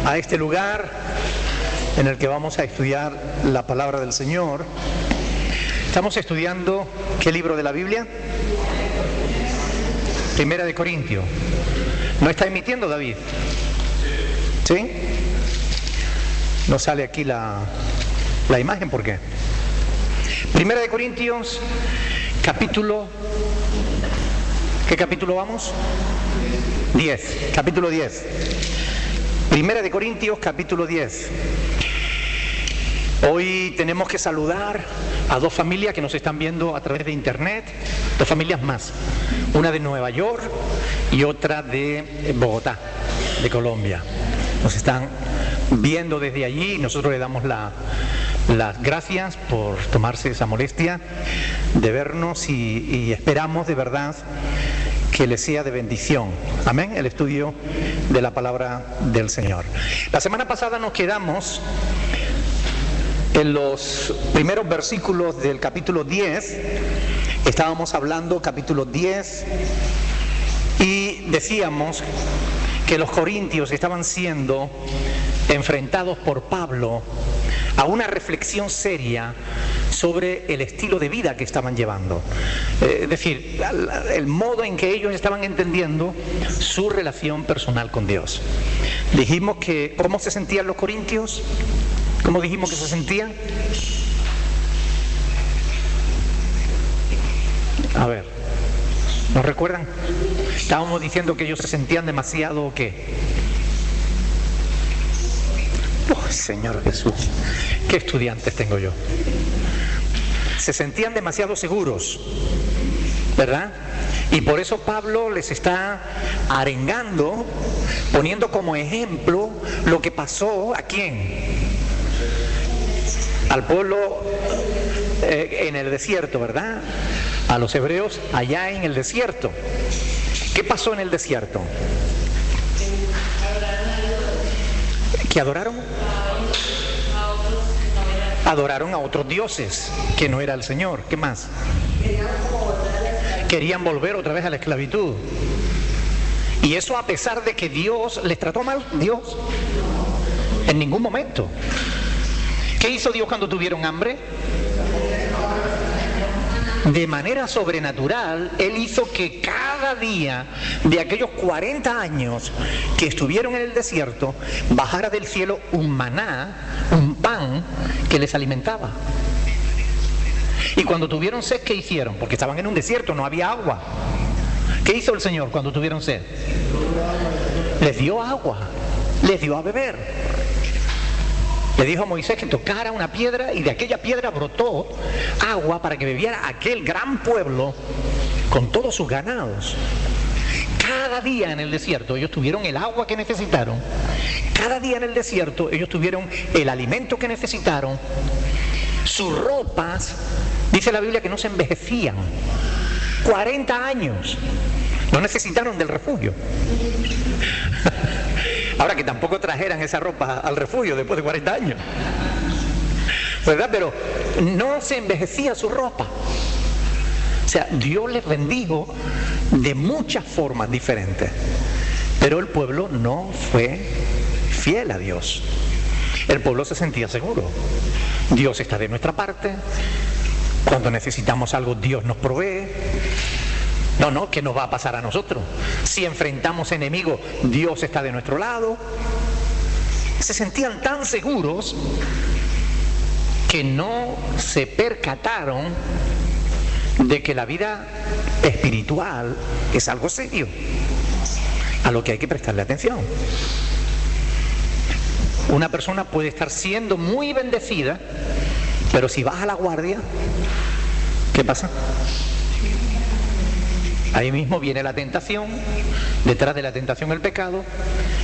a este lugar en el que vamos a estudiar la palabra del Señor. Estamos estudiando, ¿qué libro de la Biblia? Primera de Corintios. ¿No está emitiendo, David? ¿Sí? No sale aquí la imagen, ¿por qué? Primera de Corintios, capítulo... ¿Qué capítulo vamos? 10, capítulo 10. Primera de Corintios, capítulo 10. Hoy tenemos que saludar a dos familias que nos están viendo a través de internet, dos familias más, una de Nueva York y otra de Bogotá, de Colombia. Nos están viendo desde allí y nosotros le damos las gracias por tomarse esa molestia de vernos y esperamos de verdad que les sea de bendición. Amén, el estudio de la palabra del Señor. La semana pasada nos quedamos en los primeros versículos del capítulo 10, estábamos hablando capítulo 10 y decíamos que los corintios estaban siendo enfrentados por Pablo a una reflexión seria sobre el estilo de vida que estaban llevando. Es decir, el modo en que ellos estaban entendiendo su relación personal con Dios. Dijimos que, ¿cómo se sentían los corintios? ¿Cómo dijimos que se sentían? A ver, ¿nos recuerdan? Estábamos diciendo que ellos se sentían demasiado, ¿qué? Oh, Señor Jesús, qué estudiantes tengo yo. Se sentían demasiado seguros, ¿verdad? Y por eso Pablo les está arengando, poniendo como ejemplo lo que pasó ¿a quién? Al pueblo en el desierto, ¿verdad? A los hebreos allá en el desierto. ¿Qué pasó en el desierto? ¿Qué adoraron? Adoraron a otros dioses, que no era el Señor. ¿Qué más? Querían volver otra vez a la esclavitud. Y eso a pesar de que Dios les trató mal. Dios, en ningún momento. ¿Qué hizo Dios cuando tuvieron hambre? De manera sobrenatural, Él hizo que cada día de aquellos 40 años que estuvieron en el desierto, bajara del cielo un maná, un pan que les alimentaba. Y cuando tuvieron sed, ¿qué hicieron? Porque estaban en un desierto, no había agua. ¿Qué hizo el Señor cuando tuvieron sed? Les dio agua, les dio a beber. Le dijo a Moisés que tocara una piedra y de aquella piedra brotó agua para que bebiera aquel gran pueblo con todos sus ganados. Cada día en el desierto ellos tuvieron el agua que necesitaron. Cada día en el desierto ellos tuvieron el alimento que necesitaron. Sus ropas, dice la Biblia, que no se envejecían. 40 años. No necesitaron del refugio. Ahora que tampoco trajeran esa ropa al refugio después de 40 años, ¿verdad? Pero no se envejecía su ropa. O sea, Dios les bendijo de muchas formas diferentes. Pero el pueblo no fue fiel a Dios. El pueblo se sentía seguro. Dios está de nuestra parte. Cuando necesitamos algo, Dios nos provee. No, ¿qué nos va a pasar a nosotros? Si enfrentamos enemigos, Dios está de nuestro lado. Se sentían tan seguros que no se percataron de que la vida espiritual es algo serio, a lo que hay que prestarle atención. Una persona puede estar siendo muy bendecida, pero si baja la guardia, ¿qué pasa? Ahí mismo viene la tentación, detrás de la tentación el pecado,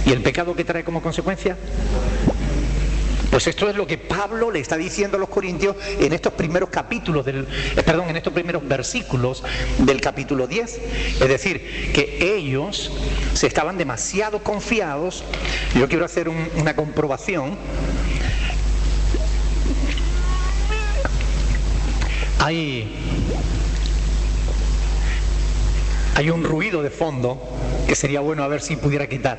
y el pecado que trae como consecuencia. Pues esto es lo que Pablo le está diciendo a los corintios en estos primeros capítulos en estos primeros versículos del capítulo 10. Es decir, que ellos se estaban demasiado confiados. Yo quiero hacer una comprobación. Hay un ruido de fondo que sería bueno a ver si pudiera quitar.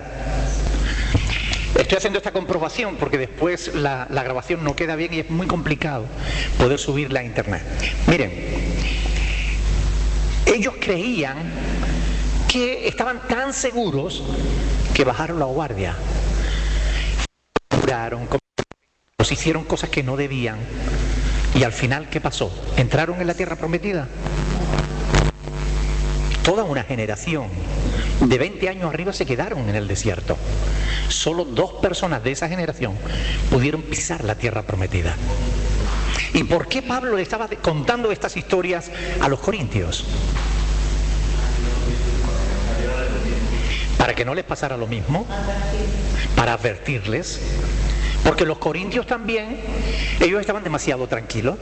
Estoy haciendo esta comprobación porque después la grabación no queda bien y es muy complicado poder subirla a internet. Miren, ellos creían que estaban tan seguros que bajaron la guardia. Juraron, hicieron cosas que no debían. Y al final, ¿qué pasó? ¿Entraron en la tierra prometida? Toda una generación de 20 años arriba se quedaron en el desierto. Solo 2 personas de esa generación pudieron pisar la tierra prometida. ¿Y por qué Pablo le estaba contando estas historias a los corintios? Para que no les pasara lo mismo, para advertirles. Porque los corintios también, ellos estaban demasiado tranquilos,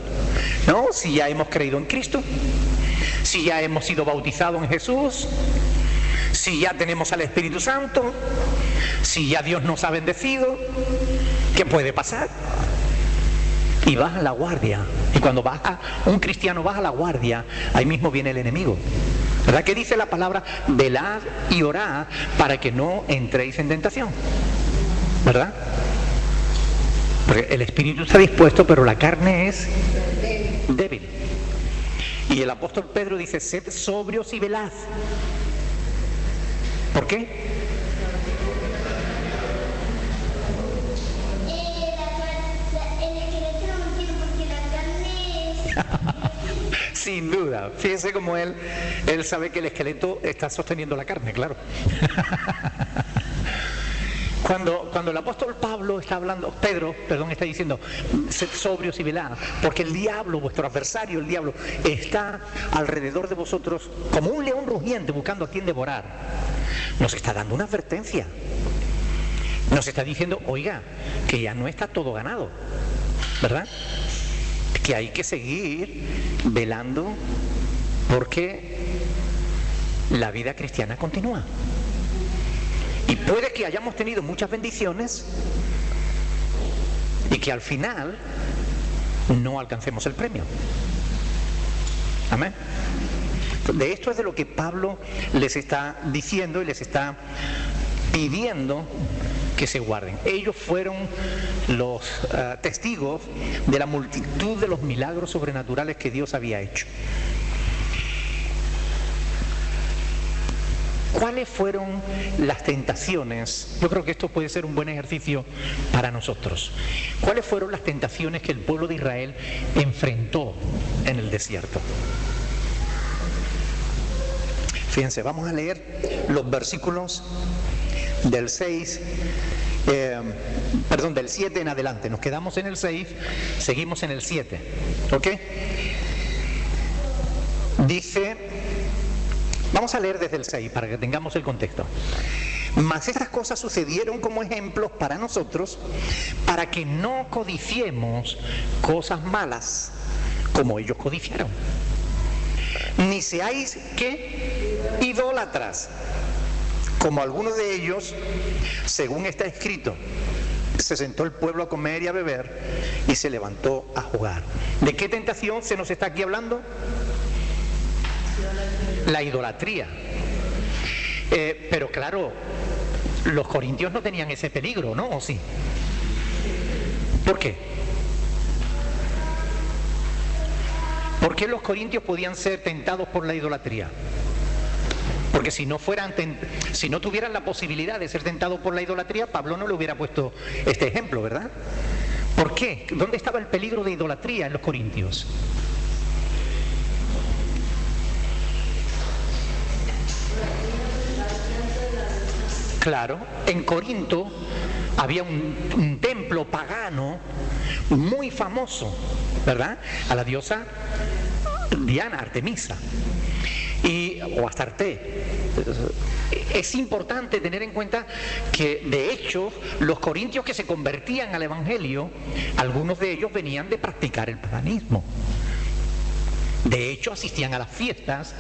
¿no? Si ya hemos creído en Cristo, si ya hemos sido bautizados en Jesús, si ya tenemos al Espíritu Santo, si ya Dios nos ha bendecido, ¿qué puede pasar? Y bajan la guardia. Y cuando un cristiano baja la guardia, ahí mismo viene el enemigo. ¿Verdad que dice la palabra? Velad y orad para que no entréis en tentación. ¿Verdad? Porque el espíritu está dispuesto, pero la carne es débil. Y el apóstol Pedro dice, sed sobrios y velad. ¿Por qué? Sin duda. Fíjense cómo él sabe que el esqueleto está sosteniendo la carne, claro. Cuando el apóstol Pedro está diciendo, sed sobrios y velad, porque el diablo, vuestro adversario, el diablo, está alrededor de vosotros como un león rugiente buscando a quien devorar. Nos está dando una advertencia. Nos está diciendo, oiga, que ya no está todo ganado, ¿verdad? Que hay que seguir velando porque la vida cristiana continúa. Y puede que hayamos tenido muchas bendiciones y que al final no alcancemos el premio. Amén. De esto es de lo que Pablo les está diciendo y les está pidiendo que se guarden. Ellos fueron los testigos de la multitud de los milagros sobrenaturales que Dios había hecho. ¿Cuáles fueron las tentaciones? Yo creo que esto puede ser un buen ejercicio para nosotros. ¿Cuáles fueron las tentaciones que el pueblo de Israel enfrentó en el desierto? Fíjense, vamos a leer los versículos del 7 en adelante. Nos quedamos en el 6, seguimos en el 7. ¿Ok? Dice, vamos a leer desde el 6 para que tengamos el contexto. Mas estas cosas sucedieron como ejemplos para nosotros, para que no codiciemos cosas malas como ellos codiciaron. Ni seáis, ¿qué? Idólatras, como algunos de ellos, según está escrito. Se sentó el pueblo a comer y a beber y se levantó a jugar. ¿De qué tentación se nos está aquí hablando? La idolatría. Pero claro, los corintios no tenían ese peligro, ¿no? ¿O sí? ¿Por qué? ¿Por qué los corintios podían ser tentados por la idolatría? Porque si no tuvieran la posibilidad de ser tentados por la idolatría, Pablo no le hubiera puesto este ejemplo, ¿verdad? ¿Por qué? ¿Dónde estaba el peligro de idolatría en los corintios? Claro, en Corinto había un templo pagano muy famoso, ¿verdad? A la diosa Diana, Artemisa, o Astarte. Es importante tener en cuenta que, de hecho, los corintios que se convertían al Evangelio, algunos de ellos venían de practicar el paganismo. De hecho, asistían a las fiestas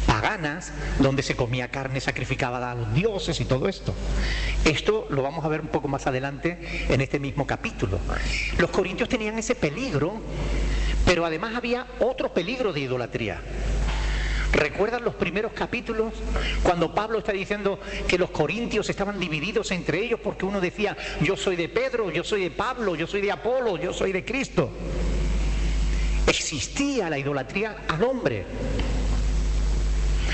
paganas donde se comía carne sacrificada a los dioses y todo esto. Esto lo vamos a ver un poco más adelante en este mismo capítulo. Los corintios tenían ese peligro, pero además había otro peligro de idolatría. ¿Recuerdan los primeros capítulos cuando Pablo está diciendo que los corintios estaban divididos entre ellos porque uno decía, yo soy de Pedro, yo soy de Pablo, yo soy de Apolo, yo soy de Cristo? Existía la idolatría al hombre.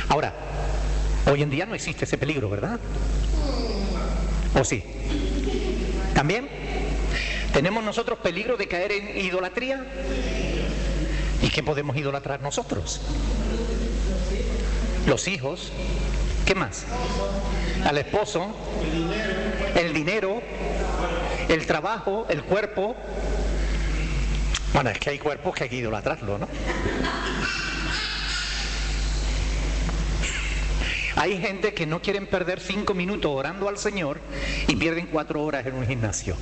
Ahora, hoy en día no existe ese peligro, ¿verdad? ¿O sí? ¿También? ¿Tenemos nosotros peligro de caer en idolatría? ¿Y qué podemos idolatrar nosotros? Los hijos. ¿Qué más? Al esposo, el dinero, el trabajo, el cuerpo. Bueno, es que hay cuerpos que hay que idolatrarlo, ¿no? Hay gente que no quieren perder 5 minutos orando al Señor y pierden 4 horas en un gimnasio,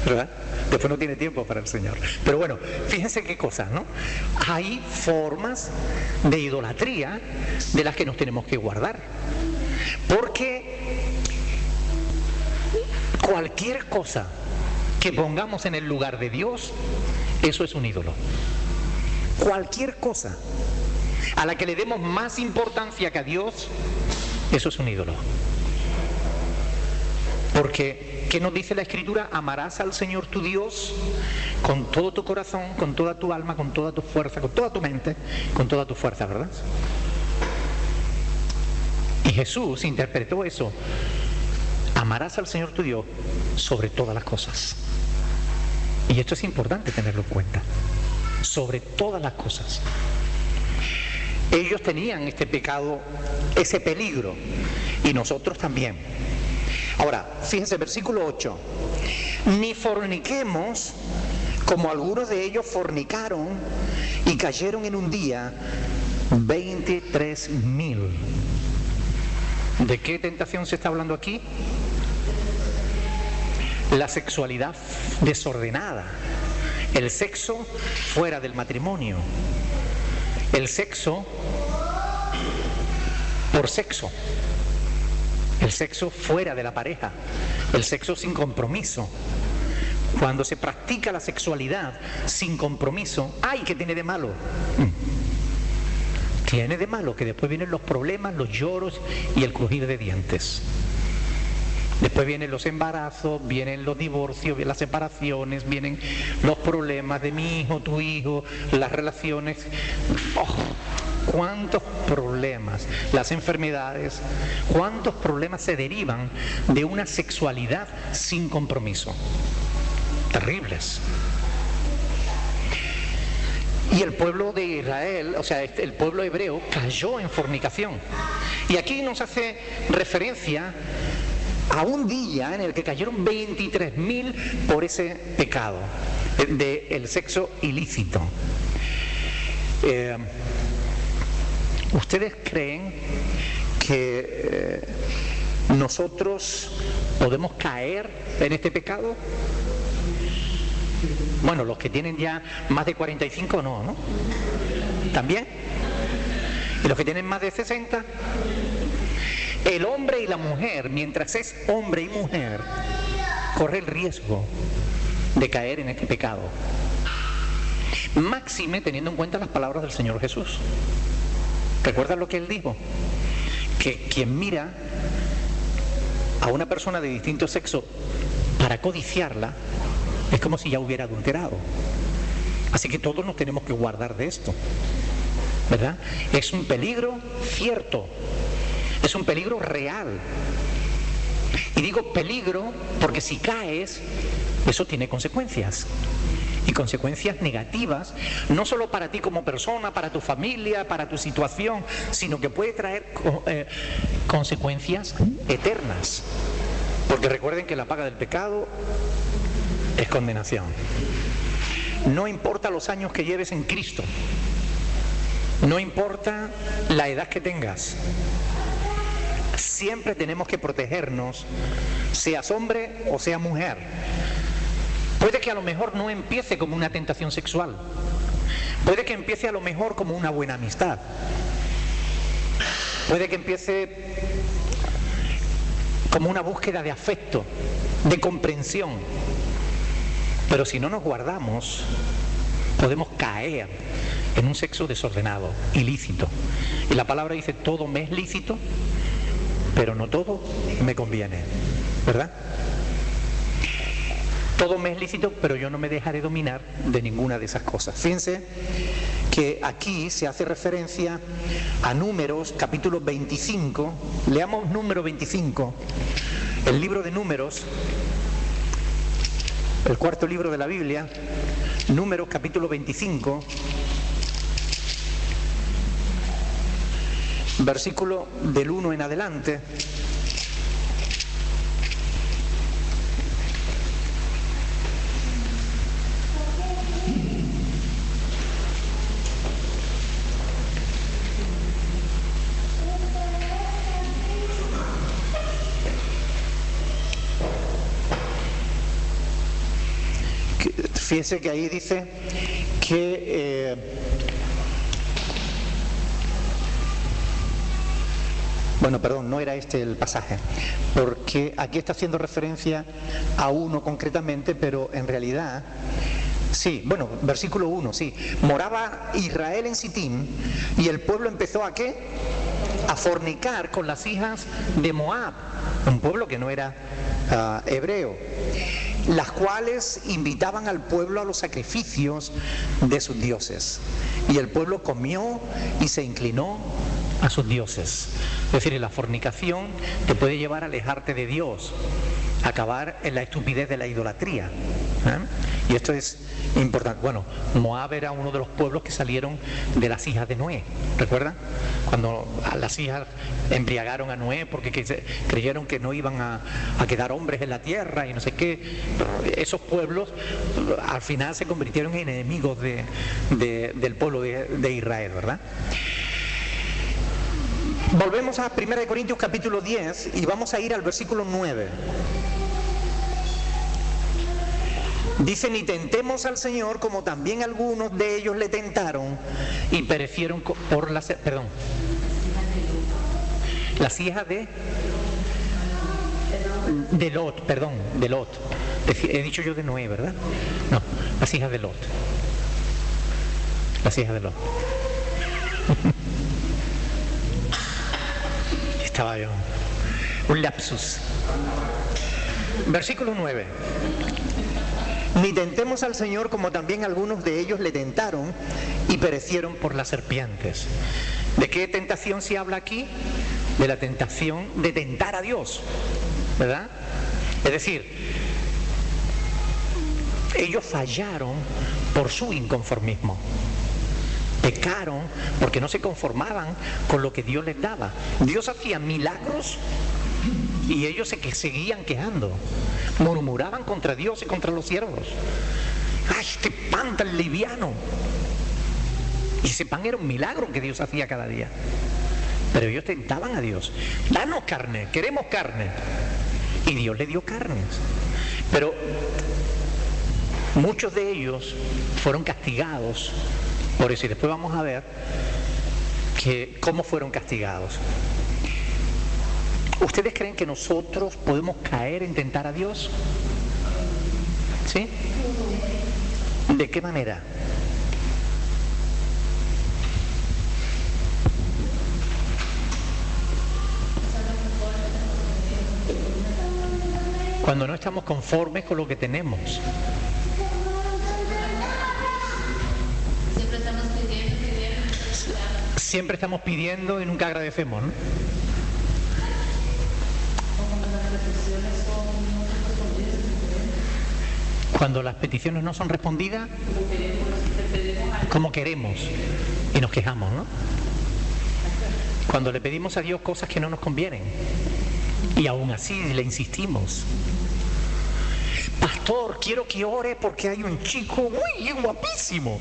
¿verdad? Después no tiene tiempo para el Señor. Pero bueno, fíjense qué cosas, ¿no? Hay formas de idolatría de las que nos tenemos que guardar. Porque cualquier cosa que pongamos en el lugar de Dios, eso es un ídolo. Cualquier cosa a la que le demos más importancia que a Dios, eso es un ídolo. Porque, ¿qué nos dice la Escritura? Amarás al Señor tu Dios con todo tu corazón, con toda tu alma, con toda tu fuerza, con toda tu mente, con toda tu fuerza, ¿verdad? Y Jesús interpretó eso. Amarás al Señor tu Dios sobre todas las cosas. Y esto es importante tenerlo en cuenta. Sobre todas las cosas. Ellos tenían este pecado, ese peligro, y nosotros también. Ahora, fíjense, versículo 8. Ni forniquemos como algunos de ellos fornicaron y cayeron en un día 23,000. ¿De qué tentación se está hablando aquí? La sexualidad desordenada, el sexo fuera del matrimonio, el sexo por sexo, el sexo fuera de la pareja, el sexo sin compromiso. Cuando se practica la sexualidad sin compromiso, ¡ay! ¿Qué tiene de malo? Tiene de malo que después vienen los problemas, los lloros y el crujir de dientes. Después vienen los embarazos, vienen los divorcios, las separaciones, vienen los problemas de mi hijo, tu hijo, las relaciones. ¡Oh! ¿Cuántos problemas? Las enfermedades. ¿Cuántos problemas se derivan de una sexualidad sin compromiso? Terribles. Y el pueblo de Israel, o sea, el pueblo hebreo cayó en fornicación. Y aquí nos hace referencia a un día en el que cayeron 23,000 por ese pecado del sexo ilícito. ¿Ustedes creen que nosotros podemos caer en este pecado? Bueno, los que tienen ya más de 45 no. ¿También? ¿Y los que tienen más de 60? El hombre y la mujer, mientras es hombre y mujer, corre el riesgo de caer en este pecado. Máxime teniendo en cuenta las palabras del Señor Jesús. ¿Recuerdan lo que Él dijo? Que quien mira a una persona de distinto sexo para codiciarla, es como si ya hubiera adulterado. Así que todos nos tenemos que guardar de esto, ¿verdad? Es un peligro cierto. Es un peligro real. Y digo peligro porque si caes, eso tiene consecuencias. Y consecuencias negativas, no solo para ti como persona, para tu familia, para tu situación, sino que puede traer consecuencias eternas. Porque recuerden que la paga del pecado es condenación. No importa los años que lleves en Cristo. No importa la edad que tengas. Siempre tenemos que protegernos, seas hombre o sea mujer. Puede que a lo mejor no empiece como una tentación sexual. Puede que empiece a lo mejor como una buena amistad. Puede que empiece como una búsqueda de afecto, de comprensión. Pero si no nos guardamos, podemos caer en un sexo desordenado, ilícito. Y la palabra dice, todo me es lícito, pero no todo me conviene, ¿verdad? Todo me es lícito, pero yo no me dejaré dominar de ninguna de esas cosas. Fíjense que aquí se hace referencia a Números, capítulo 25. Leamos número 25, el libro de Números, el cuarto libro de la Biblia, Números, capítulo 25, versículo del 1 en adelante. Fíjense que ahí dice que bueno, perdón, no era este el pasaje, porque aquí está haciendo referencia a uno concretamente, pero en realidad, sí, bueno, versículo 1, sí. Moraba Israel en Sitín y el pueblo empezó ¿a qué? A fornicar con las hijas de Moab, un pueblo que no era hebreo, las cuales invitaban al pueblo a los sacrificios de sus dioses. Y el pueblo comió y se inclinó a sus dioses. Es decir, la fornicación te puede llevar a alejarte de Dios, a acabar en la estupidez de la idolatría. Y esto es importante. Bueno, Moab era uno de los pueblos que salieron de las hijas de Noé. ¿Recuerdan? Cuando las hijas embriagaron a Noé porque creyeron que no iban a quedar hombres en la tierra y no sé qué. Esos pueblos al final se convirtieron en enemigos del pueblo de Israel, ¿verdad? Volvemos a 1 Corintios capítulo 10 y vamos a ir al versículo 9. Dice, ni tentemos al Señor como también algunos de ellos le tentaron y perecieron por las hijas de Lot, de Lot. He dicho yo de Noé, ¿verdad? No, las hijas de Lot. Las hijas de Lot. Estaba yo. Un lapsus. Versículo 9. Ni tentemos al Señor como también algunos de ellos le tentaron y perecieron por las serpientes. ¿De qué tentación se habla aquí? De la tentación de tentar a Dios, ¿verdad? Es decir, ellos fallaron por su inconformismo. Pecaron porque no se conformaban con lo que Dios les daba. Dios hacía milagros y ellos se seguían quejando. Murmuraban contra Dios y contra los siervos. ¡Ay, este pan tan liviano! Y ese pan era un milagro que Dios hacía cada día. Pero ellos tentaban a Dios. Danos carne, queremos carne. Y Dios le dio carnes. Pero muchos de ellos fueron castigados por eso. Y después vamos a ver cómo fueron castigados. ¿Ustedes creen que nosotros podemos caer en tentar a Dios? ¿Sí? ¿De qué manera? Cuando no estamos conformes con lo que tenemos. Siempre estamos pidiendo y nunca agradecemos, ¿no? Cuando las peticiones no son respondidas, como queremos, y nos quejamos, ¿no? Cuando le pedimos a Dios cosas que no nos convienen, y aún así le insistimos. Pastor, quiero que ore porque hay un chico muy guapísimo.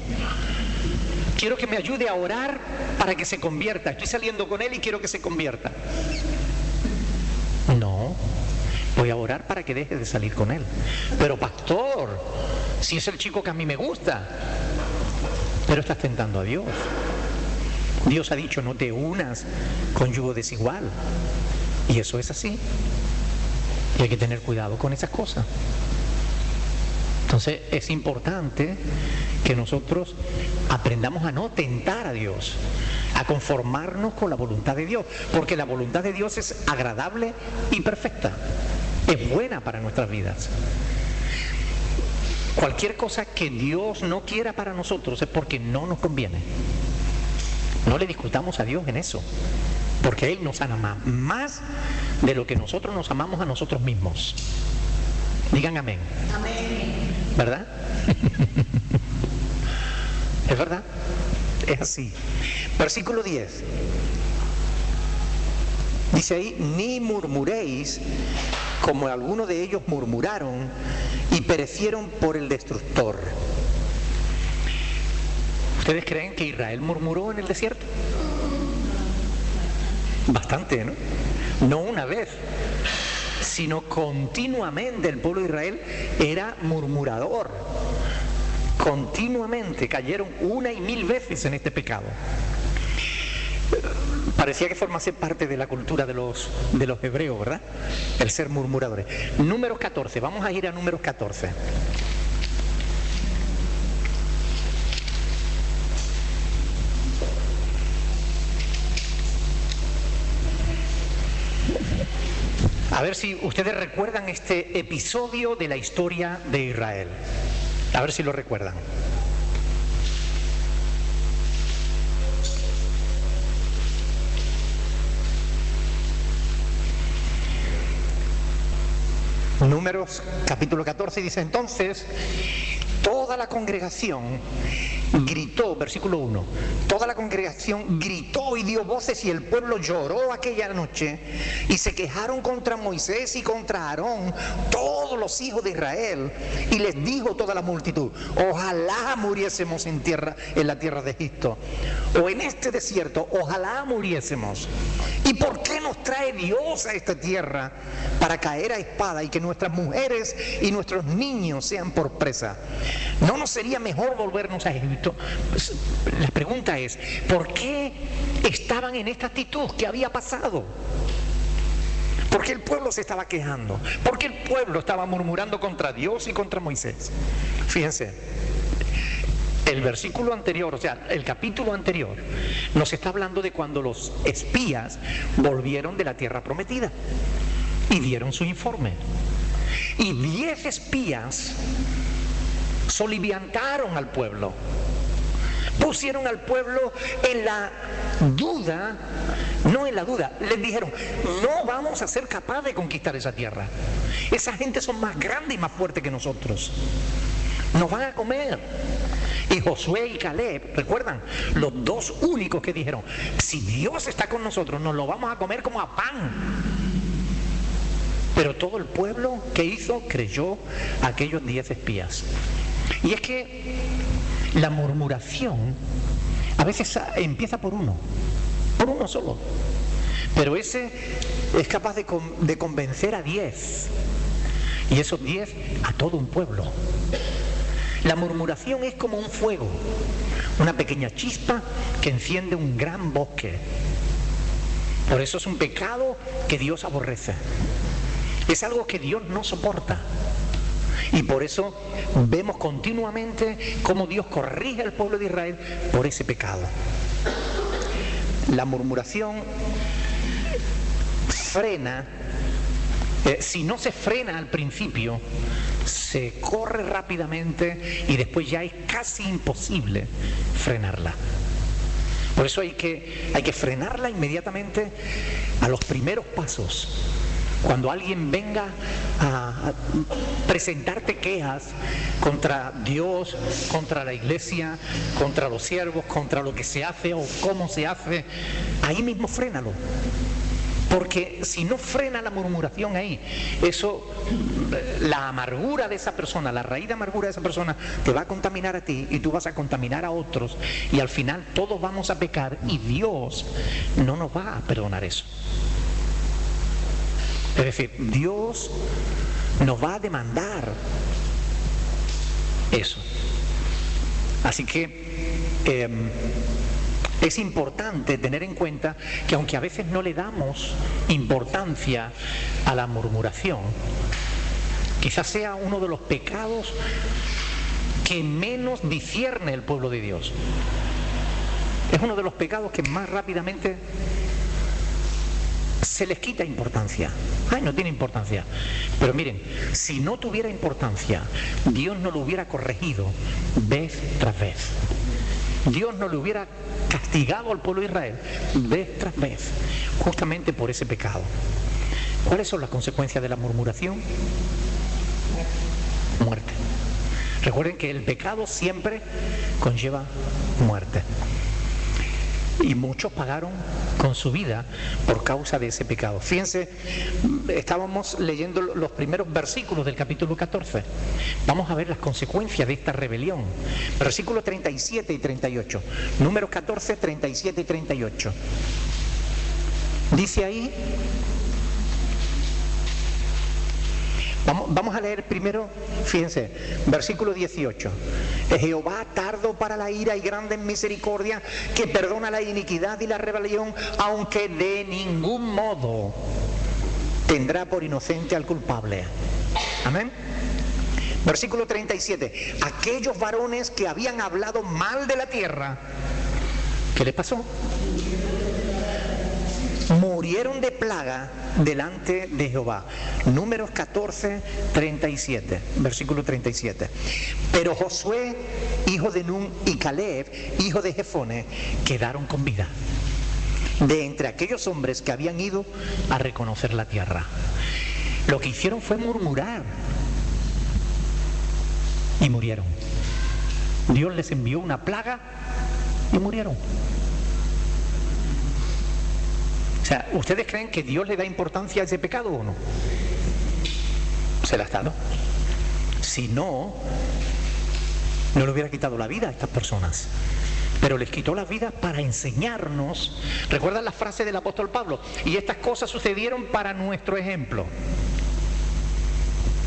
Quiero que me ayude a orar para que se convierta. Estoy saliendo con él y quiero que se convierta. No, voy a orar para que deje de salir con él. Pero pastor, si es el chico que a mí me gusta. Pero estás tentando a Dios. Dios ha dicho, no te unas con yugo desigual. Y eso es así. Y hay que tener cuidado con esas cosas. Entonces es importante que nosotros aprendamos a no tentar a Dios, a conformarnos con la voluntad de Dios, porque la voluntad de Dios es agradable y perfecta, es buena para nuestras vidas. Cualquier cosa que Dios no quiera para nosotros es porque no nos conviene. No le discutamos a Dios en eso, porque Él nos ama más de lo que nosotros nos amamos a nosotros mismos. Digan amén. Amén. ¿Verdad? Es verdad, es así. Versículo 10. Dice ahí, ni murmuréis como algunos de ellos murmuraron y perecieron por el destructor. ¿Ustedes creen que Israel murmuró en el desierto? Bastante, ¿no? No una vez, sino continuamente el pueblo de Israel era murmurador. Continuamente cayeron 1 y 1000 veces en este pecado. Parecía que formase parte de la cultura de los hebreos, ¿verdad? El ser murmuradores. Números 14, vamos a ir a Números 14. A ver si ustedes recuerdan este episodio de la historia de Israel. A ver si lo recuerdan. Números capítulo 14 dice: entonces toda la congregación gritó, versículo 1, toda la congregación gritó y dio voces y el pueblo lloró aquella noche y se quejaron contra Moisés y contra Aarón todos los hijos de Israel, y les dijo toda la multitud: ojalá muriésemos en la tierra de Egipto, o en este desierto, ojalá muriésemos. ¿Y por qué nos trae Dios a esta tierra para caer a espada y que nuestras mujeres y nuestros niños sean por presa? ¿No nos sería mejor volvernos a Egipto? Pues, la pregunta es, ¿por qué estaban en esta actitud? ¿Qué había pasado? ¿Por qué el pueblo se estaba quejando? ¿Por qué el pueblo estaba murmurando contra Dios y contra Moisés? Fíjense, el versículo anterior, o sea, el capítulo anterior, nos está hablando de cuando los espías volvieron de la tierra prometida y dieron su informe. Y 10 espías soliviantaron al pueblo, pusieron al pueblo en la duda, no en la duda, les dijeron: no vamos a ser capaces de conquistar esa tierra, esa gente son más grandes y más fuertes que nosotros, nos van a comer. Y Josué y Caleb, ¿recuerdan? Los dos únicos que dijeron: si Dios está con nosotros, nos lo vamos a comer como a pan. Pero todo el pueblo, ¿qué hizo? Creyó a aquellos 10 espías. Y es que la murmuración a veces empieza por uno solo, pero ese es capaz de convencer a 10, y esos 10 a todo un pueblo. La murmuración es como un fuego, una pequeña chispa que enciende un gran bosque. Por eso es un pecado que Dios aborrece, es algo que Dios no soporta. Y por eso vemos continuamente cómo Dios corrige al pueblo de Israel por ese pecado. La murmuración frena, si no se frena al principio, se corre rápidamente y después ya es casi imposible frenarla. Por eso hay que frenarla inmediatamente a los primeros pasos. Cuando alguien venga a presentarte quejas contra Dios, contra la iglesia, contra los siervos, contra lo que se hace o cómo se hace, ahí mismo frénalo. Porque si no frena la murmuración ahí, eso, la amargura de esa persona, la raíz de amargura de esa persona te va a contaminar a ti y tú vas a contaminar a otros, y al final todos vamos a pecar y Dios no nos va a perdonar eso. Es decir, Dios nos va a demandar eso. Así que es importante tener en cuenta que aunque a veces no le damos importancia a la murmuración, Quizás sea uno de los pecados que menos discierne el pueblo de Dios. Es uno de los pecados que más rápidamente se les quita importancia. Ay, no tiene importancia. Pero miren, si no tuviera importancia, Dios no lo hubiera corregido vez tras vez. Dios no le hubiera castigado al pueblo de Israel vez tras vez, justamente por ese pecado. ¿Cuáles son las consecuencias de la murmuración? Muerte. Recuerden que el pecado siempre conlleva muerte. Y muchos pagaron con su vida por causa de ese pecado. Fíjense, estábamos leyendo los primeros versículos del capítulo 14. Vamos a ver las consecuencias de esta rebelión. Versículos 37 y 38. Números 14, 37 y 38. Dice ahí... Vamos a leer primero, fíjense, versículo 18. Jehová tardo para la ira y grande en misericordia, que perdona la iniquidad y la rebelión, aunque de ningún modo tendrá por inocente al culpable. Amén. Versículo 37. Aquellos varones que habían hablado mal de la tierra, ¿qué les pasó? Murieron de plaga delante de Jehová. Números 14, 37, versículo 37. Pero Josué, hijo de Nun, y Caleb, hijo de Jefone, quedaron con vida de entre aquellos hombres que habían ido a reconocer la tierra. Lo que hicieron fue murmurar y murieron. Dios les envió una plaga y murieron. O sea, ¿ustedes creen que Dios le da importancia a ese pecado o no? Se la ha dado. Si no, no le hubiera quitado la vida a estas personas. Pero les quitó la vida para enseñarnos. ¿Recuerdan la frase del apóstol Pablo? Y estas cosas sucedieron para nuestro ejemplo.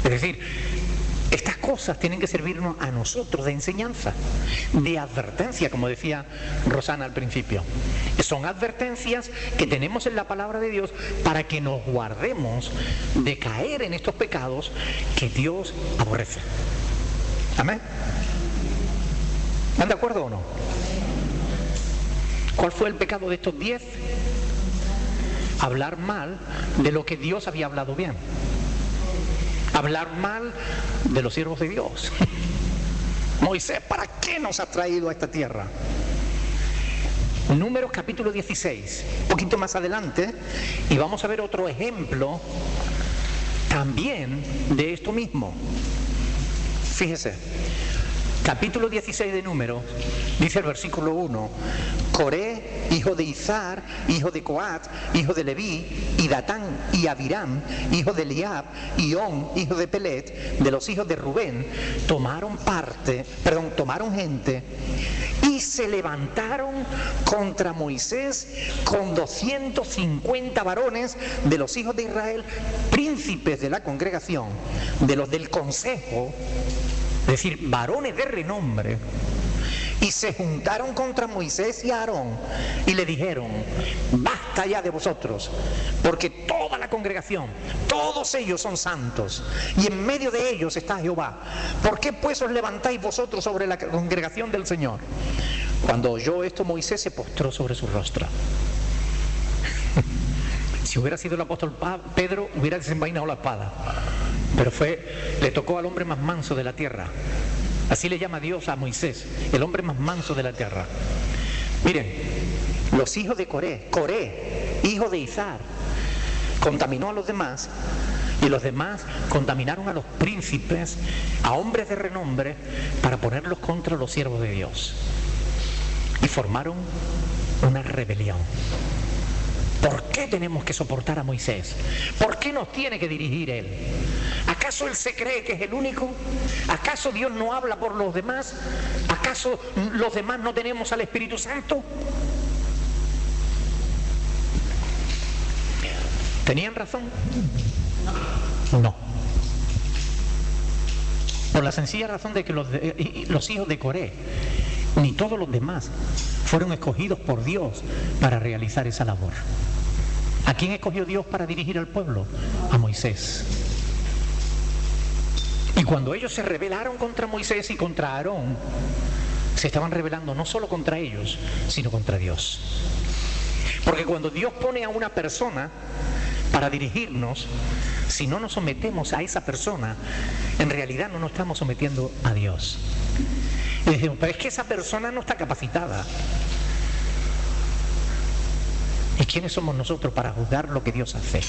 Es decir, estas cosas tienen que servirnos a nosotros de enseñanza, de advertencia, como decía Rosana al principio. Son advertencias que tenemos en la palabra de Dios para que nos guardemos de caer en estos pecados que Dios aborrece. Amén. ¿Están de acuerdo o no? ¿Cuál fue el pecado de estos 10? Hablar mal de lo que Dios había hablado bien. Hablar mal de los siervos de Dios. Moisés, ¿para qué nos has traído a esta tierra? Números capítulo 16, un poquito más adelante, y vamos a ver otro ejemplo también de esto mismo. Fíjese, capítulo 16 de Números, dice el versículo 1, Coré, hijo de Izar, hijo de Coat, hijo de Leví, y Datán y Abiram, hijo de Eliab, y On, hijo de Pelet, de los hijos de Rubén, tomaron gente y se levantaron contra Moisés con 250 varones de los hijos de Israel, príncipes de la congregación, de los del consejo, es decir, varones de renombre, y se juntaron contra Moisés y Aarón y le dijeron: basta ya de vosotros, porque toda la congregación, todos ellos son santos, y en medio de ellos está Jehová. ¿Por qué pues os levantáis vosotros sobre la congregación del Señor? Cuando oyó esto, Moisés se postró sobre su rostro. Si hubiera sido el apóstol Pedro, hubiera desenvainado la espada. Pero le tocó al hombre más manso de la tierra. Así le llama Dios a Moisés, el hombre más manso de la tierra. Miren, los hijos de Coré, hijo de Izar, contaminó a los demás, y los demás contaminaron a los príncipes, a hombres de renombre, para ponerlos contra los siervos de Dios. Y formaron una rebelión. ¿Por qué tenemos que soportar a Moisés? ¿Por qué nos tiene que dirigir él? ¿Acaso él se cree que es el único? ¿Acaso Dios no habla por los demás? ¿Acaso los demás no tenemos al Espíritu Santo? ¿Tenían razón? No. Por la sencilla razón de que los hijos de Coré, ni todos los demás, fueron escogidos por Dios para realizar esa labor. ¿A quién escogió Dios para dirigir al pueblo? A Moisés. Y cuando ellos se rebelaron contra Moisés y contra Aarón, se estaban rebelando no solo contra ellos, sino contra Dios. Porque cuando Dios pone a una persona para dirigirnos, si no nos sometemos a esa persona, en realidad no nos estamos sometiendo a Dios. Y decimos, pero es que esa persona no está capacitada. ¿Y quiénes somos nosotros para juzgar lo que Dios hace?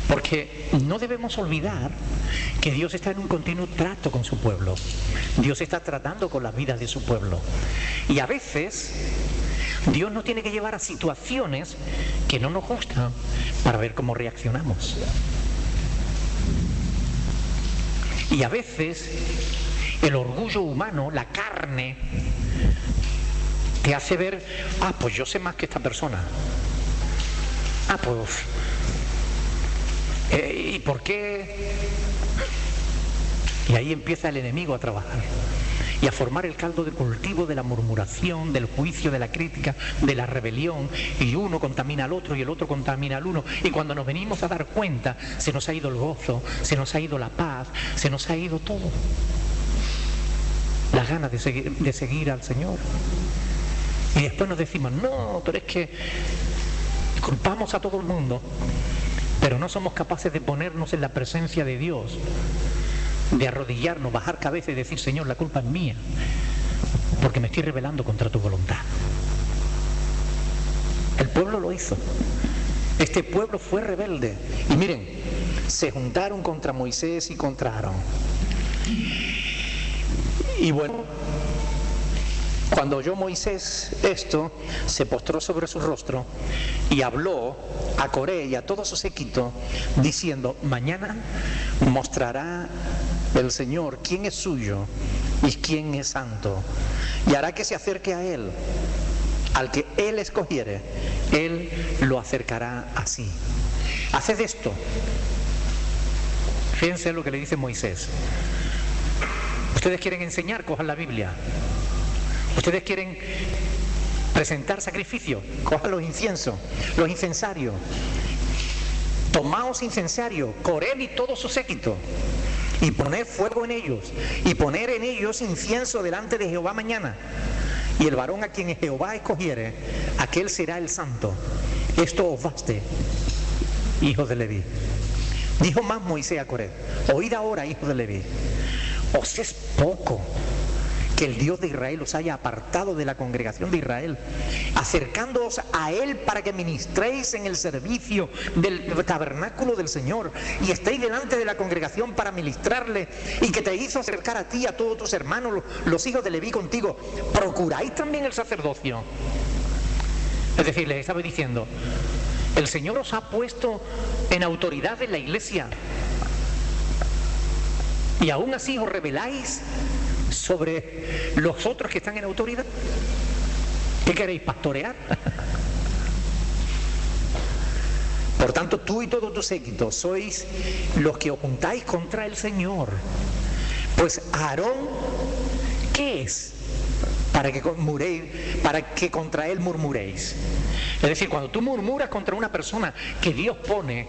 Porque no debemos olvidar que Dios está en un continuo trato con su pueblo. Dios está tratando con las vidas de su pueblo. Y a veces Dios nos tiene que llevar a situaciones que no nos gustan para ver cómo reaccionamos. Y a veces el orgullo humano, la carne, te hace ver, pues yo sé más que esta persona. Pues... ¿y por qué? Y ahí empieza el enemigo a trabajar y a formar el caldo de cultivo de la murmuración, del juicio, de la crítica, de la rebelión, y uno contamina al otro y el otro contamina al uno, y cuando nos venimos a dar cuenta se nos ha ido el gozo, se nos ha ido la paz, se nos ha ido todo, las ganas de seguir al Señor. Y después nos decimos, no, pero es que culpamos a todo el mundo, pero no somos capaces de ponernos en la presencia de Dios, de arrodillarnos, bajar cabeza y decir, Señor, la culpa es mía, porque me estoy rebelando contra tu voluntad. El pueblo lo hizo. Este pueblo fue rebelde. Y miren, se juntaron contra Moisés y contra Aarón. Y bueno, cuando oyó Moisés esto, se postró sobre su rostro y habló a Coré y a todo su séquito, diciendo, mañana mostrará el Señor quién es suyo y quién es santo, y hará que se acerque a Él. Al que Él escogiere, Él lo acercará así. Haced esto. Fíjense lo que le dice Moisés. Ustedes quieren enseñar, cojan la Biblia. Ustedes quieren presentar sacrificio, cojan los inciensos, los incensarios. Tomaos incensario, Coré y todo su séquito, y poned fuego en ellos, y poner en ellos incienso delante de Jehová mañana. Y el varón a quien Jehová escogiere, aquel será el santo. Esto os baste, hijos de Leví. Dijo más Moisés a Coré, oíd ahora, hijos de Leví, os es poco que el Dios de Israel os haya apartado de la congregación de Israel, acercándoos a Él para que ministréis en el servicio del tabernáculo del Señor, y estéis delante de la congregación para ministrarle, y que te hizo acercar a ti, a todos tus hermanos, los hijos de Leví contigo. ¿Procuráis también el sacerdocio? Es decir, les estaba diciendo, el Señor os ha puesto en autoridad en la iglesia, y aún así os rebeláis sobre los otros que están en autoridad. ¿Qué queréis, pastorear? Por tanto, tú y todo tu séquito sois los que os juntáis contra el Señor. Pues Aarón, ¿qué es? Para que contra él murmuréis. Es decir, cuando tú murmuras contra una persona que Dios pone,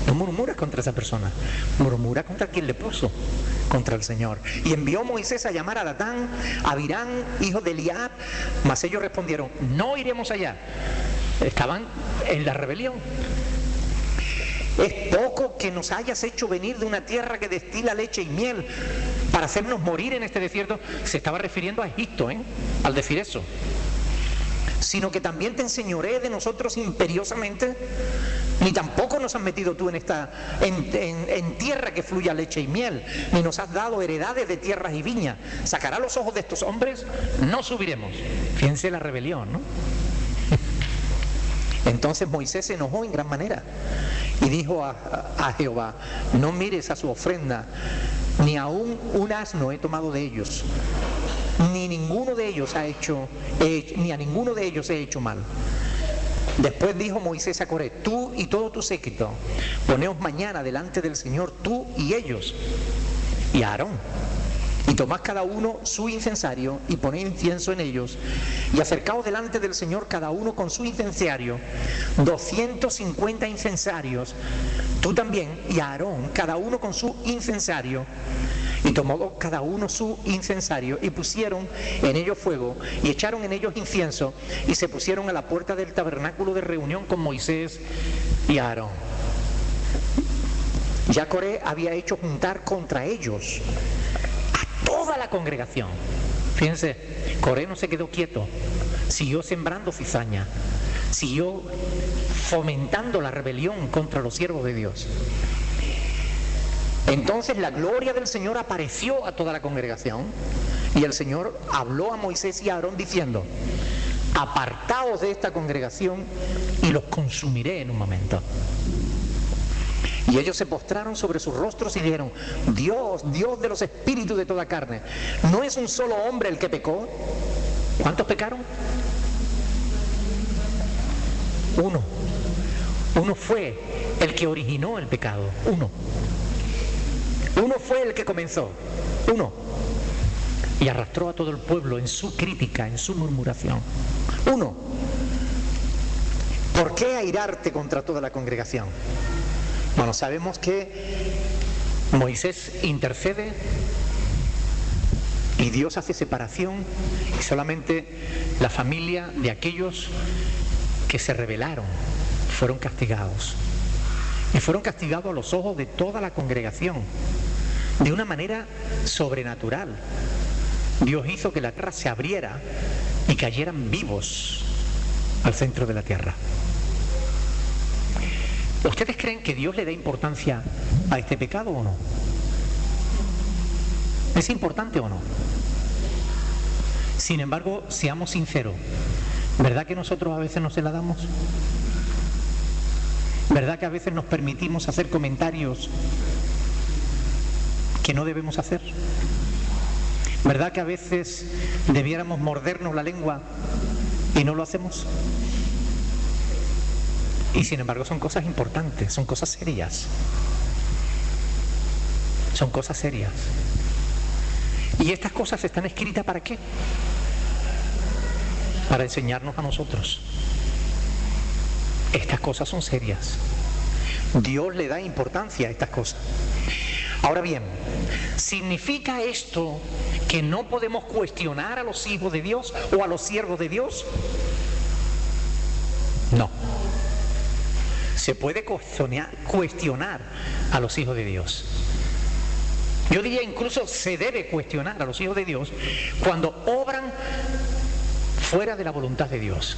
no murmuras contra esa persona, murmura contra quien le puso, contra el Señor. Y envió Moisés a llamar a Datán, a Abirán, hijo de Eliab, mas ellos respondieron, no iremos allá. Estaban en la rebelión. Es poco que nos hayas hecho venir de una tierra que destila leche y miel para hacernos morir en este desierto. Se estaba refiriendo a Egipto, al decir eso. Sino que también te enseñoré de nosotros imperiosamente, ni tampoco nos has metido tú en tierra que fluya leche y miel, ni nos has dado heredades de tierras y viñas. ¿Sacará los ojos de estos hombres? No subiremos. Fíjense la rebelión, ¿no? Entonces Moisés se enojó en gran manera y dijo a Jehová, no mires a su ofrenda, ni aún un asno he tomado de ellos, ni a ninguno de ellos he hecho mal. Después dijo Moisés a Coré, tú y todo tu séquito, poneos mañana delante del Señor, tú y ellos, y a Aarón, y tomad cada uno su incensario y poned incienso en ellos, y acercaos delante del Señor cada uno con su incenciario, 250 incensarios, tú también y Aarón, cada uno con su incensario. Y tomó cada uno su incensario y pusieron en ellos fuego y echaron en ellos incienso y se pusieron a la puerta del tabernáculo de reunión con Moisés y Aarón. Ya Coré había hecho juntar contra ellos a toda la congregación. Fíjense, Coré no se quedó quieto, siguió sembrando cizaña, siguió fomentando la rebelión contra los siervos de Dios. Entonces la gloria del Señor apareció a toda la congregación y el Señor habló a Moisés y a Aarón diciendo: apartaos de esta congregación y los consumiré en un momento. Y ellos se postraron sobre sus rostros y dijeron: Dios, Dios de los espíritus de toda carne, ¿no es un solo hombre el que pecó? ¿Cuántos pecaron? Uno. Uno fue el que originó el pecado. Uno fue el que comenzó. Uno. Y arrastró a todo el pueblo en su crítica, en su murmuración. Uno. ¿Por qué airarte contra toda la congregación? Bueno, sabemos que Moisés intercede y Dios hace separación y solamente la familia de aquellos que se rebelaron fueron castigados. Y fueron castigados a los ojos de toda la congregación, de una manera sobrenatural. Dios hizo que la tierra se abriera y cayeran vivos al centro de la tierra. ¿Ustedes creen que Dios le da importancia a este pecado o no? ¿Es importante o no? Sin embargo, seamos sinceros, ¿verdad que nosotros a veces no se la damos? ¿Verdad que a veces nos permitimos hacer comentarios que no debemos hacer? ¿Verdad que a veces debiéramos mordernos la lengua y no lo hacemos? Y sin embargo son cosas importantes, son cosas serias. Son cosas serias. ¿Y estas cosas están escritas para qué? Para enseñarnos a nosotros. Estas cosas son serias. Dios le da importancia a estas cosas. Ahora bien, ¿significa esto que no podemos cuestionar a los hijos de Dios o a los siervos de Dios? No. Se puede cuestionar a los hijos de Dios. Yo diría incluso se debe cuestionar a los hijos de Dios cuando obran fuera de la voluntad de Dios.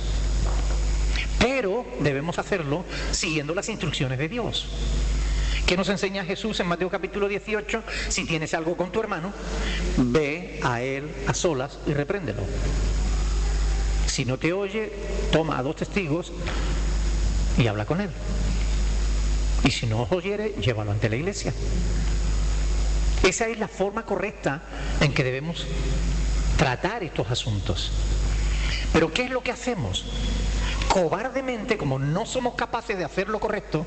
Pero debemos hacerlo siguiendo las instrucciones de Dios. ¿Qué nos enseña Jesús en Mateo capítulo 18? Si tienes algo con tu hermano, ve a él a solas y repréndelo. Si no te oye, toma a 2 testigos y habla con él. Y si no os oyere, llévalo ante la iglesia. Esa es la forma correcta en que debemos tratar estos asuntos. Pero ¿qué es lo que hacemos? Cobardemente, como no somos capaces de hacer lo correcto,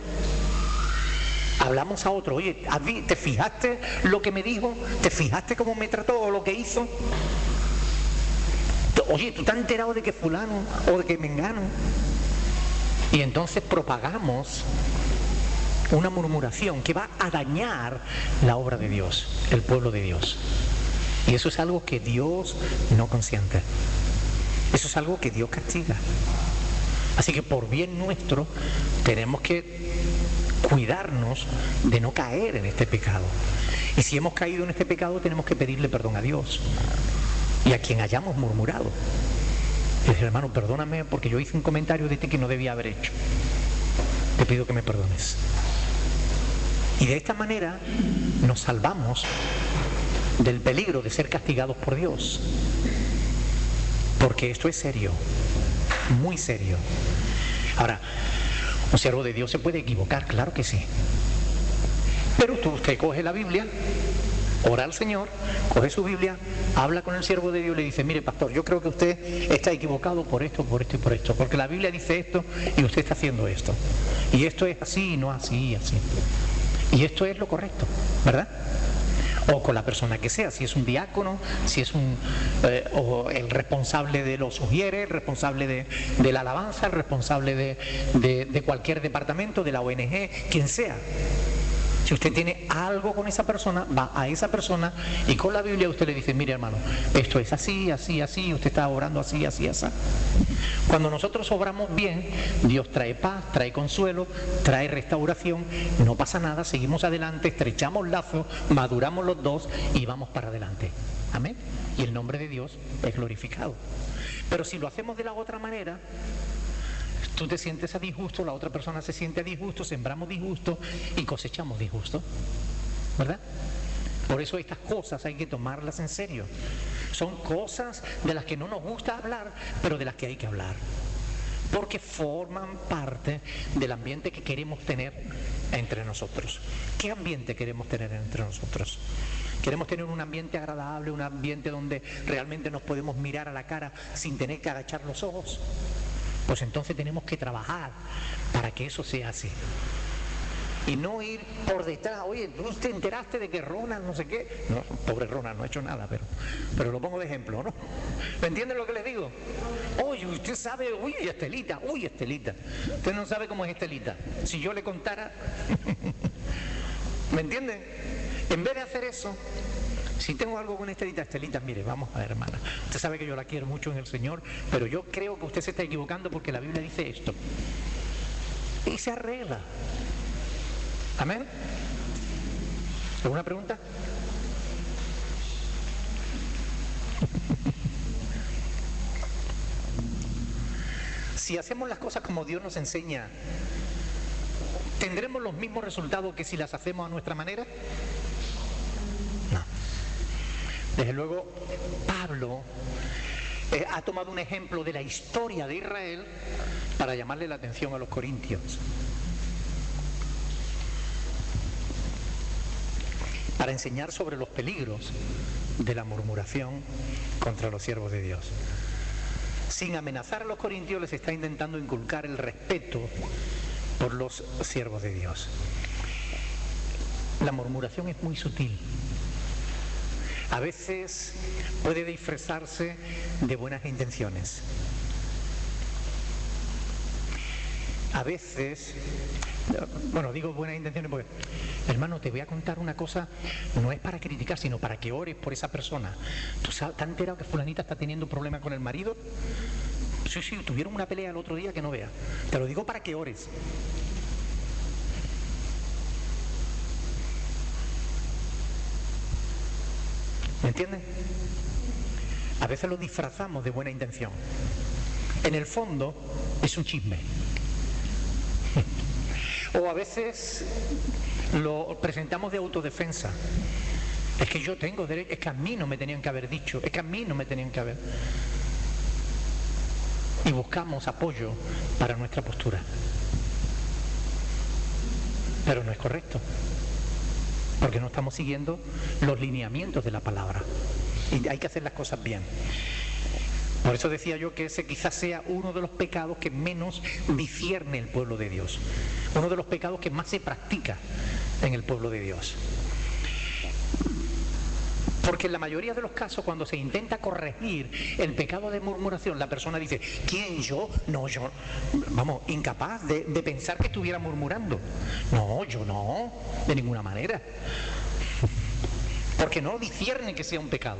hablamos a otro: oye, ¿te fijaste lo que me dijo? ¿Te fijaste cómo me trató o lo que hizo? Oye, ¿tú te has enterado de que fulano o de que mengano? Y entonces propagamos una murmuración que va a dañar la obra de Dios, el pueblo de Dios. Y eso es algo que Dios no consiente. Eso es algo que Dios castiga. Así que por bien nuestro tenemos que cuidarnos de no caer en este pecado. Y si hemos caído en este pecado, tenemos que pedirle perdón a Dios y a quien hayamos murmurado. Y decir: hermano, perdóname porque yo hice un comentario de ti que no debía haber hecho. Te pido que me perdones. Y de esta manera nos salvamos del peligro de ser castigados por Dios. Porque esto es serio, muy serio. Ahora, un siervo de Dios se puede equivocar, claro que sí. Pero usted coge la Biblia, ora al Señor, coge su Biblia, habla con el siervo de Dios y le dice: mire, pastor, yo creo que usted está equivocado por esto, por esto y por esto, porque la Biblia dice esto y usted está haciendo esto. Y esto es así y no así y así. Y esto es lo correcto, ¿verdad? o con la persona que sea, si es un diácono, si es o el responsable de los sugieres, el responsable de la alabanza, el responsable de cualquier departamento, de la ONG, quien sea. Si usted tiene algo con esa persona, va a esa persona y con la Biblia usted le dice, mire hermano, esto es así, así, así, usted está obrando así, así, así. Cuando nosotros obramos bien, Dios trae paz, trae consuelo, trae restauración, no pasa nada, seguimos adelante, estrechamos lazos, maduramos los dos y vamos para adelante. Amén. Y el nombre de Dios es glorificado. Pero si lo hacemos de la otra manera, tú te sientes a disgusto, la otra persona se siente a disgusto, sembramos disgusto y cosechamos disgusto, ¿verdad? Por eso estas cosas hay que tomarlas en serio. Son cosas de las que no nos gusta hablar, pero de las que hay que hablar, porque forman parte del ambiente que queremos tener entre nosotros. ¿Qué ambiente queremos tener entre nosotros? Queremos tener un ambiente agradable, un ambiente donde realmente nos podemos mirar a la cara sin tener que agachar los ojos. Pues entonces tenemos que trabajar para que eso sea así. Y no ir por detrás, oye, ¿tú te enteraste de que Ronald no sé qué? No, pobre Ronald, no ha hecho nada, pero lo pongo de ejemplo, ¿no? ¿Me entienden lo que les digo? Oye, usted sabe, uy, Estelita, usted no sabe cómo es Estelita. Si yo le contara, ¿me entienden? En vez de hacer eso, si tengo algo con Estelita, mire, vamos a ver, hermana, usted sabe que yo la quiero mucho en el Señor, pero yo creo que usted se está equivocando porque la Biblia dice esto. Y se arregla. ¿Amén? ¿Alguna pregunta? Si hacemos las cosas como Dios nos enseña, ¿tendremos los mismos resultados que si las hacemos a nuestra manera? No. Desde luego, Pablo ha tomado un ejemplo de la historia de Israel para llamarle la atención a los corintios, para enseñar sobre los peligros de la murmuración contra los siervos de Dios. Sin amenazar a los corintios, les está intentando inculcar el respeto por los siervos de Dios. La murmuración es muy sutil. A veces puede disfrazarse de buenas intenciones. A veces, bueno, digo buenas intenciones porque, hermano, te voy a contar una cosa, no es para criticar, sino para que ores por esa persona. ¿Tú te has enterado que fulanita está teniendo problemas con el marido? Sí, tuvieron una pelea el otro día que no vea. Te lo digo para que ores. ¿Me entienden? A veces lo disfrazamos de buena intención. En el fondo es un chisme. O a veces lo presentamos de autodefensa. Es que yo tengo derecho, es que a mí no me tenían que haber dicho, es que a mí no me tenían que haber. Y buscamos apoyo para nuestra postura. Pero no es correcto, porque no estamos siguiendo los lineamientos de la palabra. Y hay que hacer las cosas bien. Por eso decía yo que ese quizás sea uno de los pecados que menos discierne el pueblo de Dios. Uno de los pecados que más se practica en el pueblo de Dios. Porque en la mayoría de los casos, cuando se intenta corregir el pecado de murmuración, la persona dice, ¿quién, yo? No, yo, vamos, incapaz de pensar que estuviera murmurando. No, yo no, de ninguna manera. Porque no discierne que sea un pecado.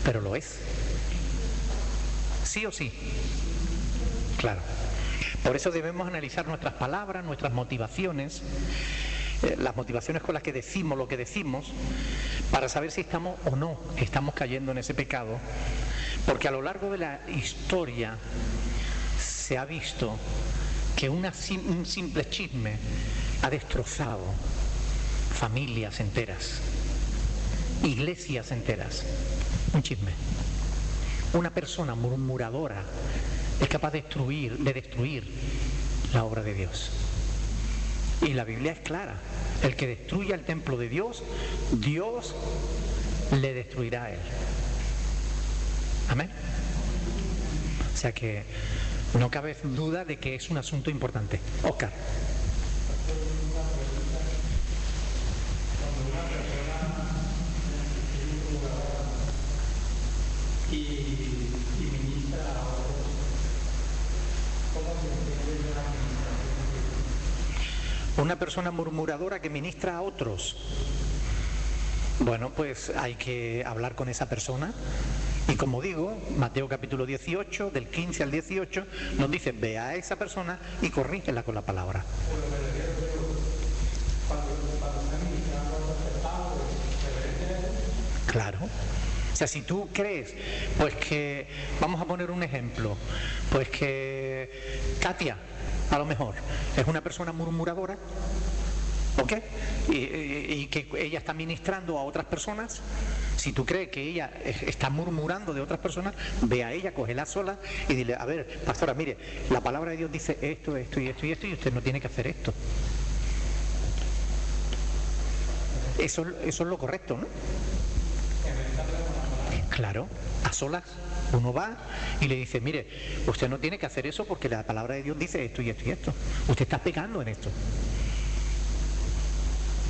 Pero lo es. ¿Sí o sí? Claro. Por eso debemos analizar nuestras palabras, nuestras motivaciones, las motivaciones con las que decimos lo que decimos, para saber si estamos o no estamos cayendo en ese pecado, porque a lo largo de la historia se ha visto que un simple chisme ha destrozado familias enteras, iglesias enteras. Un chisme. Una persona murmuradora es capaz de destruir la obra de Dios. Y la Biblia es clara. El que destruya el templo de Dios, Dios le destruirá a él. Amén. O sea que no cabe duda de que es un asunto importante. Oscar. Una persona murmuradora que ministra a otros. Bueno, pues hay que hablar con esa persona. Y como digo, Mateo capítulo 18, del 15 al 18, nos dice, ve a esa persona y corrígela con la palabra. Claro. O sea, si tú crees, pues que, vamos a poner un ejemplo, pues que Katia, a lo mejor, es una persona murmuradora, ¿ok? Y que ella está ministrando a otras personas. Si tú crees que ella está murmurando de otras personas, ve a ella, cógela sola y dile, a ver, pastora, mire, la palabra de Dios dice esto, esto y esto y esto, y usted no tiene que hacer esto. Eso es lo correcto, ¿no? Claro, a solas uno va y le dice, mire, usted no tiene que hacer eso porque la palabra de Dios dice esto y esto y esto. Usted está pecando en esto.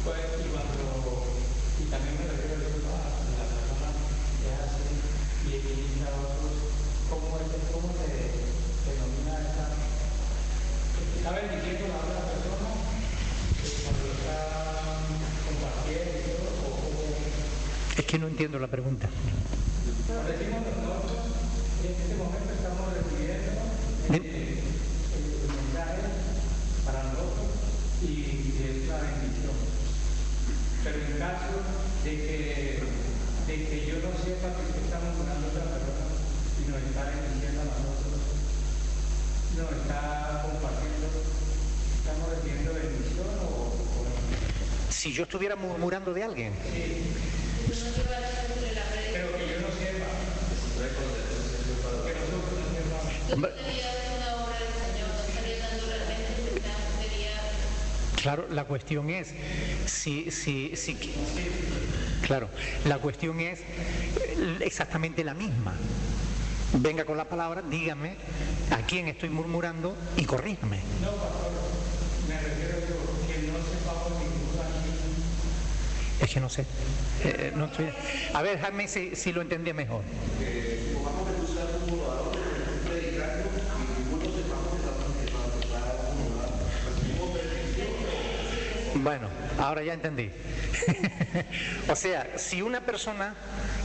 Pues, y también me refiero a la persona que hace y equilibra a otros, ¿cómo se denomina esta? ¿Está bendiciendo a la otra persona cuando lo está compartiendo o cómo? Es que no entiendo la pregunta. Como decimos nosotros, en este momento estamos recibiendo el mensaje para nosotros y es la bendición. Pero en caso de que yo no sepa que estamos curando a otra persona y nos está bendiciendo a nosotros, nos está compartiendo, ¿estamos recibiendo bendición o no? Si yo estuviera murmurando de alguien. Sí. Pero que yo no sepa. Que nosotros no sepamos. Hombre, claro, la cuestión es, claro, la cuestión es exactamente la misma. Venga con la palabra, dígame a quién estoy murmurando y corríjame. No, pastor, me refiero yo que no sepamos ninguna. Es que no sé. No estoy... A ver, Jaime, si lo entendí mejor. Supongamos que tú seas un murmurador, un predicando y ninguno sepamos que recibimos bendición. Bueno, ahora ya entendí. O sea, si una persona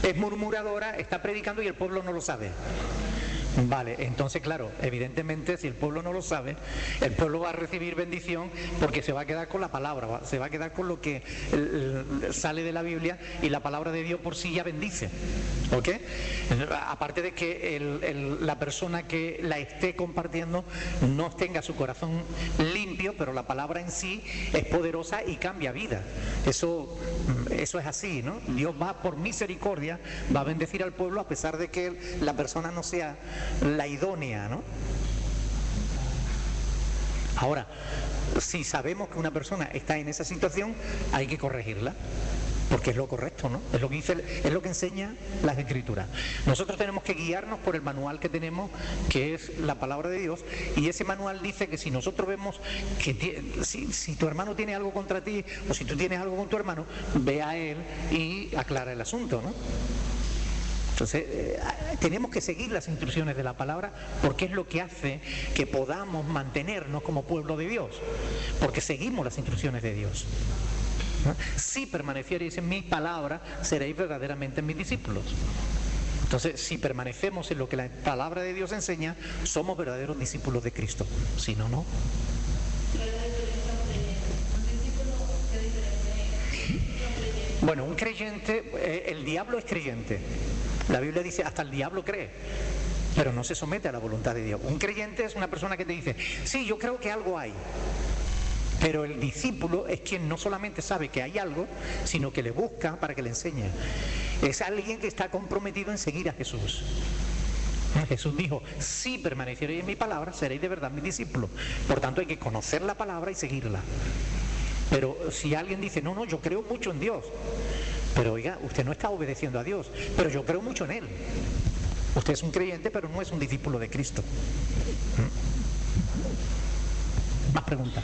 es murmuradora, está predicando y el pueblo no lo sabe. Vale, entonces claro, evidentemente si el pueblo no lo sabe, el pueblo va a recibir bendición porque se va a quedar con la palabra, se va a quedar con lo que sale de la Biblia y la palabra de Dios por sí ya bendice. ¿Ok? Aparte de que la persona que la esté compartiendo no tenga su corazón limpio, pero la palabra en sí es poderosa y cambia vida. Eso es así, ¿no? Dios va por misericordia, va a bendecir al pueblo a pesar de que la persona no sea la idónea, ¿no? Ahora, si sabemos que una persona está en esa situación, hay que corregirla, porque es lo correcto, ¿no? Es lo que dice, es lo que enseña las Escrituras. Nosotros tenemos que guiarnos por el manual que tenemos, que es la palabra de Dios, y ese manual dice que si nosotros vemos que si tu hermano tiene algo contra ti, o si tú tienes algo con tu hermano, ve a él y aclara el asunto, ¿no? Entonces, tenemos que seguir las instrucciones de la palabra porque es lo que hace que podamos mantenernos como pueblo de Dios, porque seguimos las instrucciones de Dios. ¿No? Si permaneciereis en mi palabra, seréis verdaderamente mis discípulos. Entonces, si permanecemos en lo que la palabra de Dios enseña, somos verdaderos discípulos de Cristo. Si no, no. Bueno, un creyente, el diablo es creyente. La Biblia dice, hasta el diablo cree, pero no se somete a la voluntad de Dios. Un creyente es una persona que te dice, sí, yo creo que algo hay. Pero el discípulo es quien no solamente sabe que hay algo, sino que le busca para que le enseñe. Es alguien que está comprometido en seguir a Jesús. Jesús dijo, si permaneciereis en mi palabra, seréis de verdad mis discípulos. Por tanto, hay que conocer la palabra y seguirla. Pero si alguien dice, no, no, yo creo mucho en Dios, pero oiga, usted no está obedeciendo a Dios, pero yo creo mucho en Él. Usted es un creyente, pero no es un discípulo de Cristo. Más preguntas.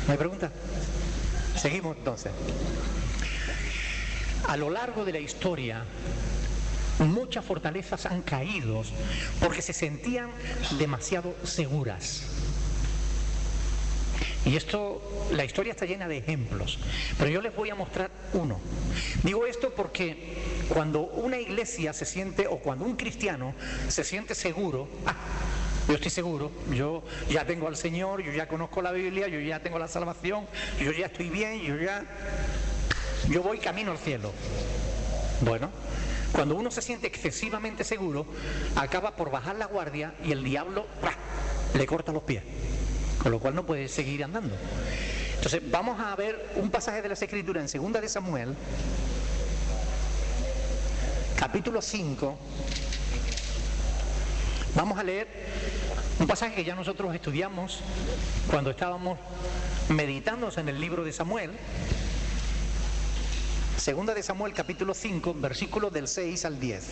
¿No hay preguntas? Seguimos entonces. A lo largo de la historia, muchas fortalezas han caído porque se sentían demasiado seguras. Y esto, la historia está llena de ejemplos, pero yo les voy a mostrar uno. Digo esto porque cuando una iglesia se siente, o cuando un cristiano se siente seguro, yo estoy seguro, yo ya tengo al Señor, yo ya conozco la Biblia, yo ya tengo la salvación, yo ya estoy bien, yo voy camino al cielo. Bueno, cuando uno se siente excesivamente seguro, acaba por bajar la guardia y el diablo le corta los pies, con lo cual no puede seguir andando. Entonces vamos a ver un pasaje de las Escrituras en 2 de Samuel, capítulo 5. Vamos a leer un pasaje que ya nosotros estudiamos cuando estábamos meditando en el libro de Samuel. 2 de Samuel, capítulo 5, versículos del 6 al 10.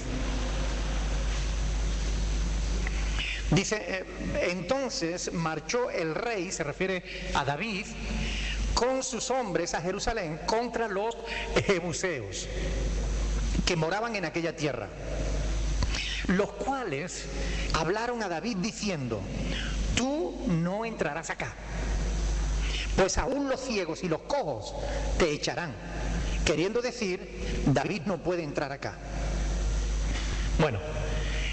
Dice, entonces marchó el rey, se refiere a David, con sus hombres a Jerusalén contra los jebuseos que moraban en aquella tierra, los cuales hablaron a David diciendo, tú no entrarás acá, pues aún los ciegos y los cojos te echarán, queriendo decir, David no puede entrar acá. Bueno,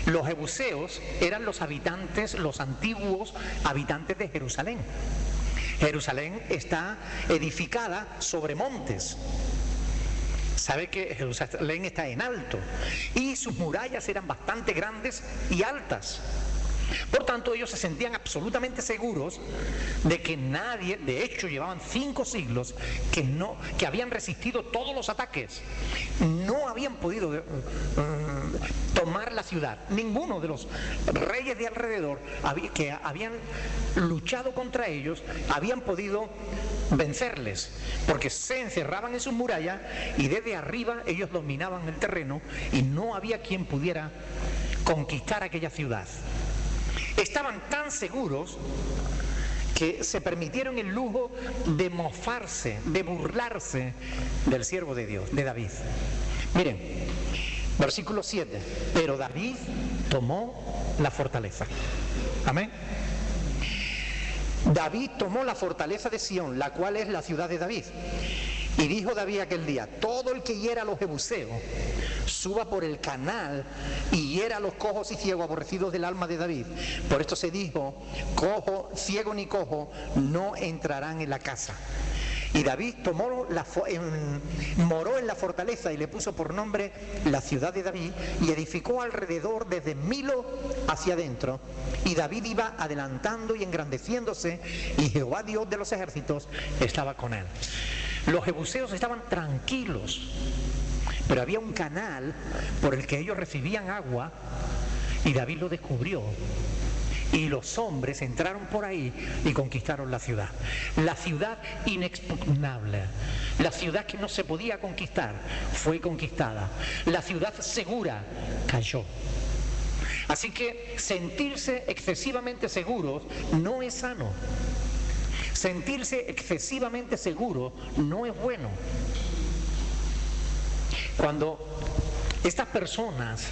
los jebuseos eran los habitantes, los antiguos habitantes de Jerusalén. Jerusalén está edificada sobre montes. Sabe que Jerusalén está en alto y sus murallas eran bastante grandes y altas. Por tanto, ellos se sentían absolutamente seguros de que nadie, de hecho llevaban 5 siglos que habían resistido todos los ataques, no habían podido tomar la ciudad. Ninguno de los reyes de alrededor que habían luchado contra ellos habían podido vencerles, porque se encerraban en sus murallas y desde arriba ellos dominaban el terreno y no había quien pudiera conquistar aquella ciudad. Estaban tan seguros que se permitieron el lujo de mofarse, de burlarse del siervo de Dios, de David. Miren, versículo 7. Pero David tomó la fortaleza. Amén. David tomó la fortaleza de Sión, la cual es la ciudad de David. Y dijo David aquel día, todo el que hiera a los jebuseos, suba por el canal y hiera a los cojos y ciegos aborrecidos del alma de David. Por esto se dijo, cojo, ciego ni cojo no entrarán en la casa. Y David moró en la fortaleza y le puso por nombre la ciudad de David y edificó alrededor desde Milo hacia adentro. Y David iba adelantando y engrandeciéndose y Jehová Dios de los ejércitos estaba con él. Los jebuseos estaban tranquilos, pero había un canal por el que ellos recibían agua y David lo descubrió. Y los hombres entraron por ahí y conquistaron la ciudad. La ciudad inexpugnable, la ciudad que no se podía conquistar, fue conquistada. La ciudad segura cayó. Así que sentirse excesivamente seguros no es sano. Sentirse excesivamente seguro no es bueno. Cuando estas personas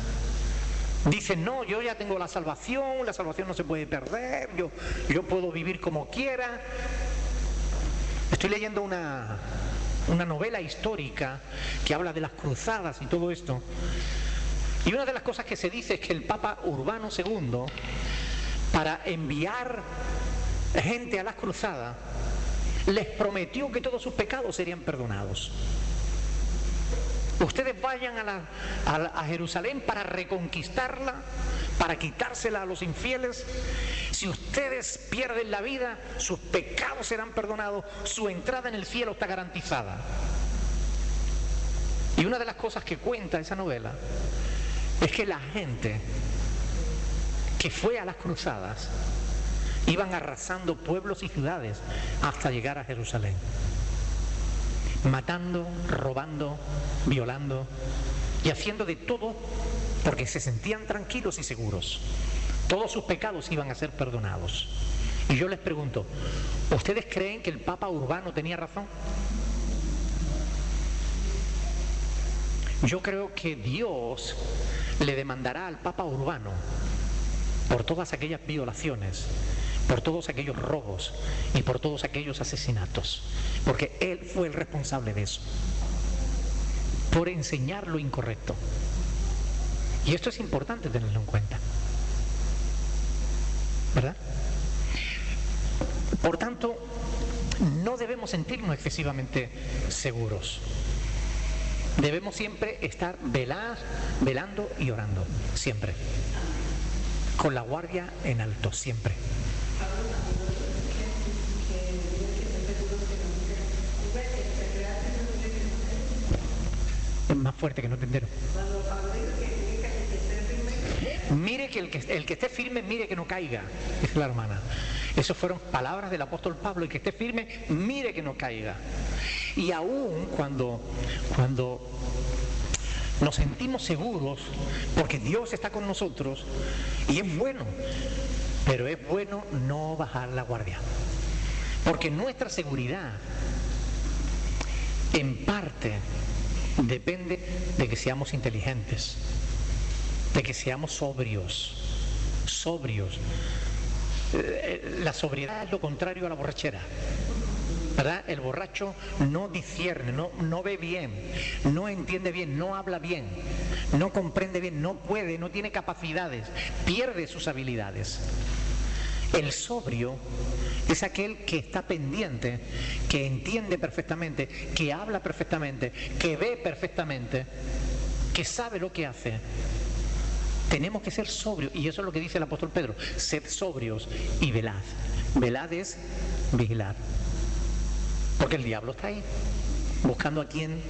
dicen, no, yo ya tengo la salvación no se puede perder, yo puedo vivir como quiera. Estoy leyendo una novela histórica que habla de las cruzadas y todo esto. Y una de las cosas que se dice es que el Papa Urbano II, para enviar gente a las cruzadas, les prometió que todos sus pecados serían perdonados. Ustedes vayan a Jerusalén para reconquistarla, para quitársela a los infieles. Si ustedes pierden la vida, sus pecados serán perdonados, su entrada en el cielo está garantizada. Y una de las cosas que cuenta esa novela es que la gente que fue a las cruzadas iban arrasando pueblos y ciudades hasta llegar a Jerusalén, matando, robando, violando y haciendo de todo porque se sentían tranquilos y seguros. Todos sus pecados iban a ser perdonados. Y yo les pregunto, ¿ustedes creen que el Papa Urbano tenía razón? Yo creo que Dios le demandará al Papa Urbano por todas aquellas violaciones, por todos aquellos robos y por todos aquellos asesinatos, porque Él fue el responsable de eso, por enseñar lo incorrecto. Y esto es importante tenerlo en cuenta, ¿verdad? Por tanto, no debemos sentirnos excesivamente seguros. Debemos siempre estar velando y orando, siempre. Con la guardia en alto, siempre. Es más fuerte, que no te entero. Mire que el que esté firme, mire que no caiga, dice la hermana. Esas fueron palabras del apóstol Pablo: el que esté firme, mire que no caiga. Y aún cuando nos sentimos seguros, porque Dios está con nosotros, y es bueno, pero es bueno no bajar la guardia, porque nuestra seguridad en parte depende de que seamos inteligentes, de que seamos sobrios. La sobriedad es lo contrario a la borrachera, ¿verdad? El borracho no discierne, no ve bien, no entiende bien, no habla bien, no comprende bien, no puede, no tiene capacidades, pierde sus habilidades. El sobrio es aquel que está pendiente, que entiende perfectamente, que habla perfectamente, que ve perfectamente, que sabe lo que hace. Tenemos que ser sobrios, y eso es lo que dice el apóstol Pedro: sed sobrios y velad. Velad es vigilar, porque el diablo está ahí, buscando a quién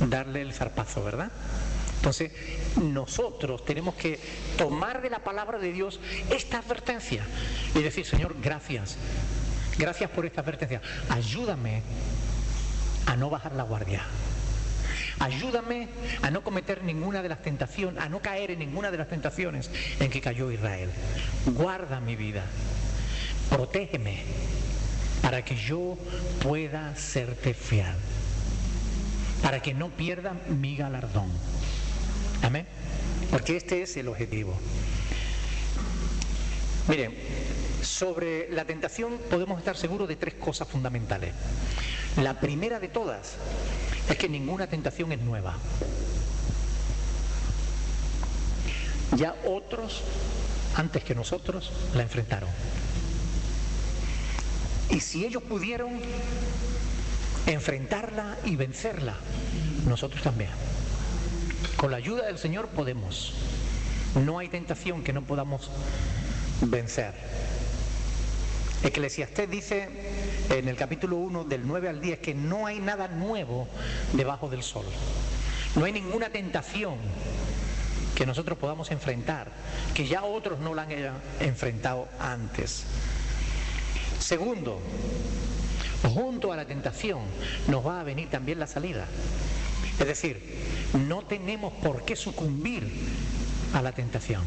darle el zarpazo, ¿verdad? Entonces, nosotros tenemos que tomar de la palabra de Dios esta advertencia y decir: Señor, gracias por esta advertencia. Ayúdame a no bajar la guardia. Ayúdame a no cometer ninguna de las tentaciones, a no caer en ninguna de las tentaciones en que cayó Israel. Guarda mi vida, protégeme, para que yo pueda serte fiel, para que no pierda mi galardón. Amén. Porque este es el objetivo. Miren, sobre la tentación podemos estar seguros de tres cosas fundamentales. La primera de todas es que ninguna tentación es nueva. Ya otros, antes que nosotros, la enfrentaron. Y si ellos pudieron enfrentarla y vencerla, nosotros también. Con la ayuda del Señor podemos. No hay tentación que no podamos vencer. Eclesiastés dice en el capítulo 1, del 9 al 10, que no hay nada nuevo debajo del sol. No hay ninguna tentación que nosotros podamos enfrentar, que ya otros no la han enfrentado antes. Segundo, junto a la tentación nos va a venir también la salida. Es decir, no tenemos por qué sucumbir a la tentación.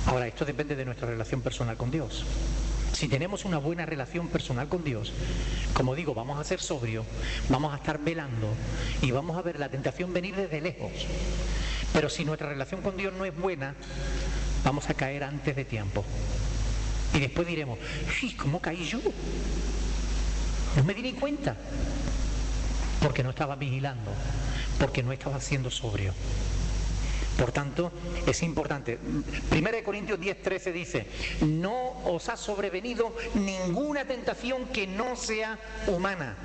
Ahora, esto depende de nuestra relación personal con Dios. Si tenemos una buena relación personal con Dios, como digo, vamos a ser sobrios, vamos a estar velando y vamos a ver la tentación venir desde lejos. Pero si nuestra relación con Dios no es buena, vamos a caer antes de tiempo. Y después diremos: ¡sí! ¿Cómo caí yo? No me di ni cuenta. Porque no estaba vigilando, porque no estaba siendo sobrio. Por tanto, es importante. 1 Corintios 10:13 dice: no os ha sobrevenido ninguna tentación que no sea humana,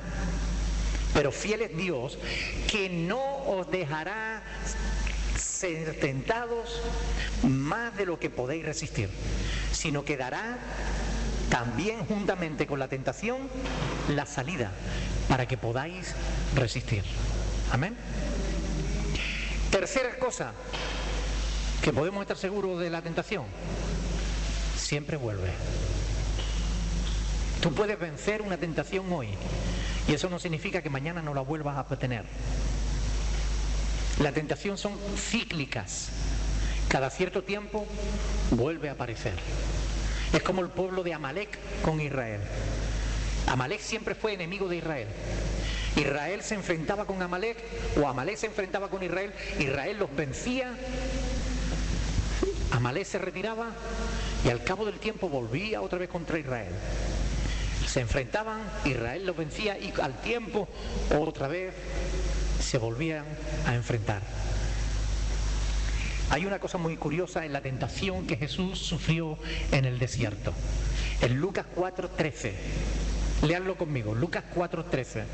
pero fiel es Dios, que no os dejará ser tentados más de lo que podéis resistir, sino que dará también juntamente con la tentación la salida para que podáis resistir. Amén. Tercera cosa que podemos estar seguros de la tentación: siempre vuelve. Tú puedes vencer una tentación hoy y eso no significa que mañana no la vuelvas a tener. La tentación son cíclicas. Cada cierto tiempo vuelve a aparecer. Es como el pueblo de Amalek con Israel. Amalek siempre fue enemigo de Israel. Israel se enfrentaba con Amalek, o Amalek se enfrentaba con Israel. Israel los vencía, Amalek se retiraba Y al cabo del tiempo volvía otra vez contra Israel. Se enfrentaban, Israel los vencía y al tiempo otra vez se volvían a enfrentar. Hay una cosa muy curiosa en la tentación que Jesús sufrió en el desierto. En Lucas 4:13. Léanlo conmigo, Lucas 4:13.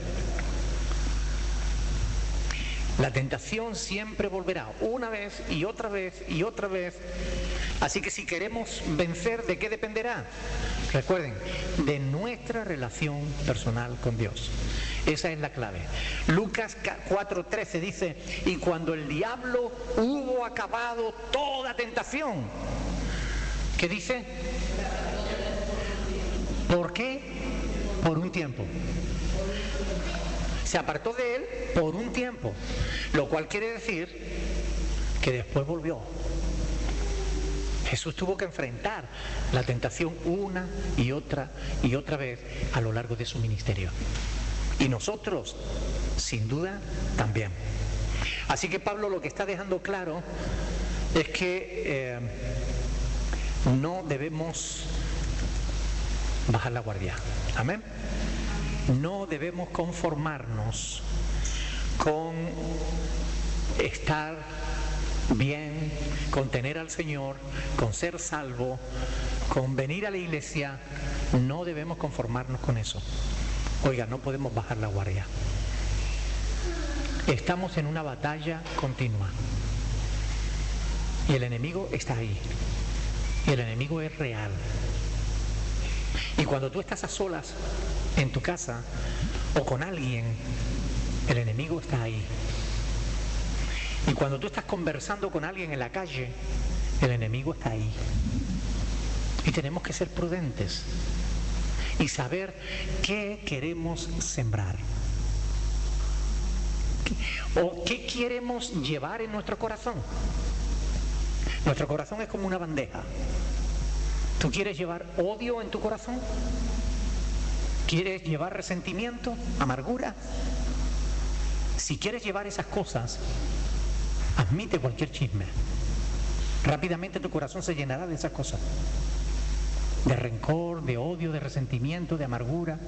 La tentación siempre volverá, una vez y otra vez y otra vez. Así que si queremos vencer, ¿de qué dependerá? Recuerden, de nuestra relación personal con Dios. Esa es la clave. Lucas 4:13 dice, y cuando el diablo hubo acabado toda tentación, ¿qué dice? ¿Por qué? Por un tiempo. Se apartó de él por un tiempo, lo cual quiere decir que después volvió. Jesús tuvo que enfrentar la tentación una y otra vez a lo largo de su ministerio. Y nosotros, sin duda, también. Así que Pablo lo que está dejando claro es que no debemos bajar la guardia. Amén. No debemos conformarnos con estar bien, con tener al Señor, con ser salvo, con venir a la iglesia. No debemos conformarnos con eso. Oiga, no podemos bajar la guardia. Estamos en una batalla continua. Y el enemigo está ahí. Y el enemigo es real. Y cuando tú estás a solas en tu casa o con alguien, el enemigo está ahí. Y cuando tú estás conversando con alguien en la calle, el enemigo está ahí. Y tenemos que ser prudentes y saber qué queremos sembrar. ¿O qué queremos llevar en nuestro corazón? Nuestro corazón es como una bandeja. ¿Tú quieres llevar odio en tu corazón? ¿Quieres llevar resentimiento, amargura? Si quieres llevar esas cosas, admite cualquier chisme. Rápidamente tu corazón se llenará de esas cosas. De rencor, de odio, de resentimiento, de amargura.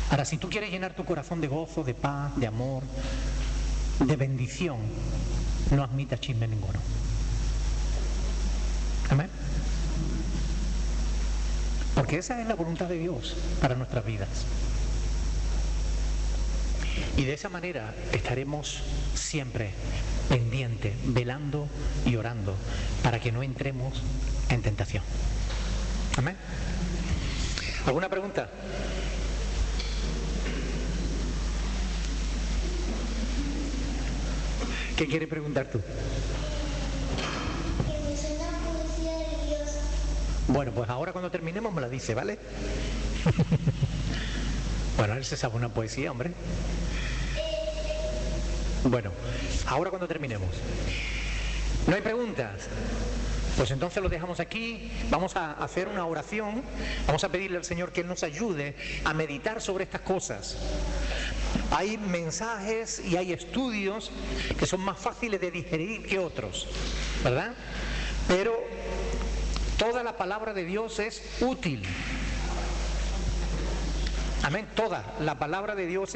Ahora, si tú quieres llenar tu corazón de gozo, de paz, de amor, de bendición, no admitas chisme ninguno. Amén. Porque esa es la voluntad de Dios para nuestras vidas. Y de esa manera estaremos siempre pendientes, velando y orando para que no entremos en tentación. Amén. ¿Alguna pregunta? ¿Qué quieres preguntar tú? Que me suena poesía de Dios. Bueno, pues ahora cuando terminemos me la dice, ¿vale? Bueno, él se sabe una poesía, hombre. Bueno, ahora cuando terminemos. ¿No hay preguntas? Pues entonces lo dejamos aquí. Vamos a hacer una oración. Vamos a pedirle al Señor que Él nos ayude a meditar sobre estas cosas. Hay mensajes y hay estudios que son más fáciles de digerir que otros, ¿verdad? Pero toda la palabra de Dios es útil. Amén. Toda la palabra de Dios